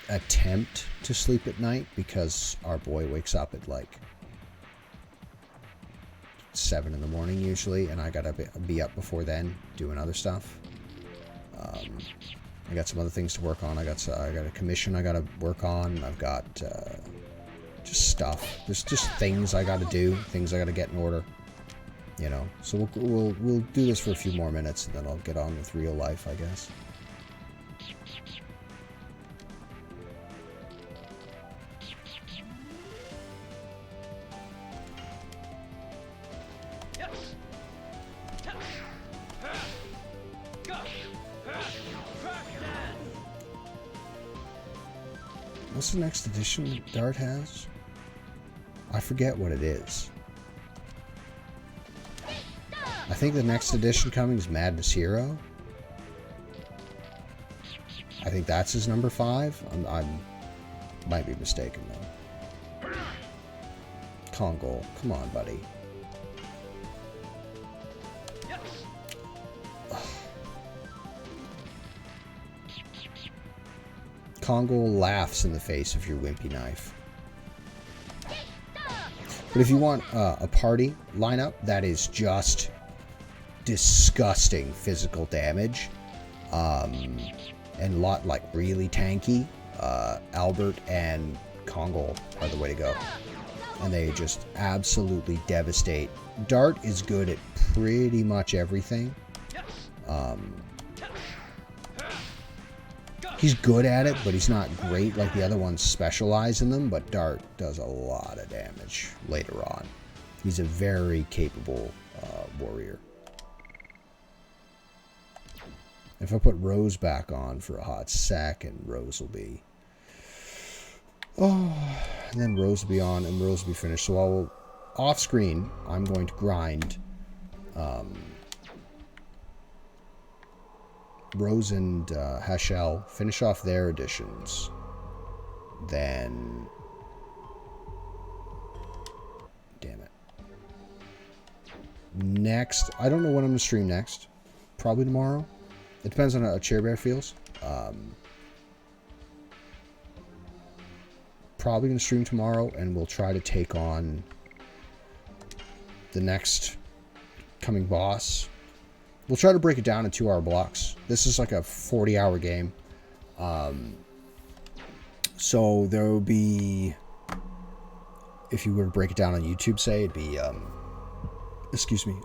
attempt to sleep at night. Because our boy wakes up at like 7 in the morning usually, and I gotta be up before then doing other stuff. I got some other things to work on. I got a commission I gotta work on. I've got just stuff. There's just things I gotta do, things I gotta get in order. You know, so we'll do this for a few more minutes, and then I'll get on with real life, I guess. What's the next edition Dart has? I forget what it is. I think the next edition coming is Madness Hero. I think that's his number 5. I might be mistaken though. Kongol, come on, buddy. Kongol laughs in the face of your wimpy knife. But if you want a party lineup that is just disgusting physical damage, and like really tanky, Albert and Kongol are the way to go. And they just absolutely devastate. Dart is good at pretty much everything. He's good at it, but he's not great like the other ones specialize in them. But Dart does a lot of damage later on. He's a very capable warrior. If I put Rose back on for a hot second, Rose will be... Oh, and then Rose will be on, and Rose will be finished. So I'll... Off screen, I'm going to grind... Rose and Hashel, finish off their editions. Then... Damn it. Next, I don't know when I'm going to stream next. Probably tomorrow. It depends on how Chair Bear feels. Probably going to stream tomorrow, and we'll try to take on the next coming boss. We'll try to break it down in 2-hour blocks. This is like a 40-hour game. So there will be... If you were to break it down on YouTube, say, it'd be... excuse me.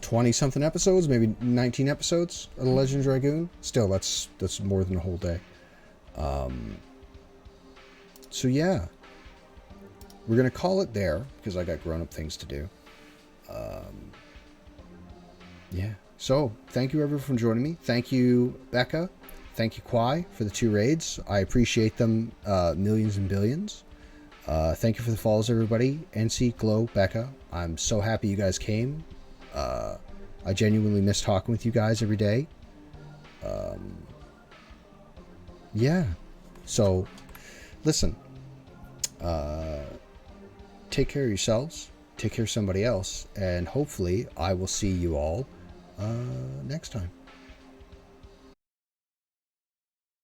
20-something episodes, maybe 19 episodes of The Legend of Dragoon. Still, that's more than a whole day. So yeah, we're gonna call it there because I got grown-up things to do. Yeah. So thank you everyone for joining me. Thank you, Becca. Thank you, Kwai, for the 2 raids. I appreciate them millions and billions. Thank you for the follows, everybody. NC, Glow, Becca. I'm so happy you guys came. I genuinely miss talking with you guys every day. Yeah. So, listen. Take care of yourselves. take care of somebody else, and hopefully I will see you all next time.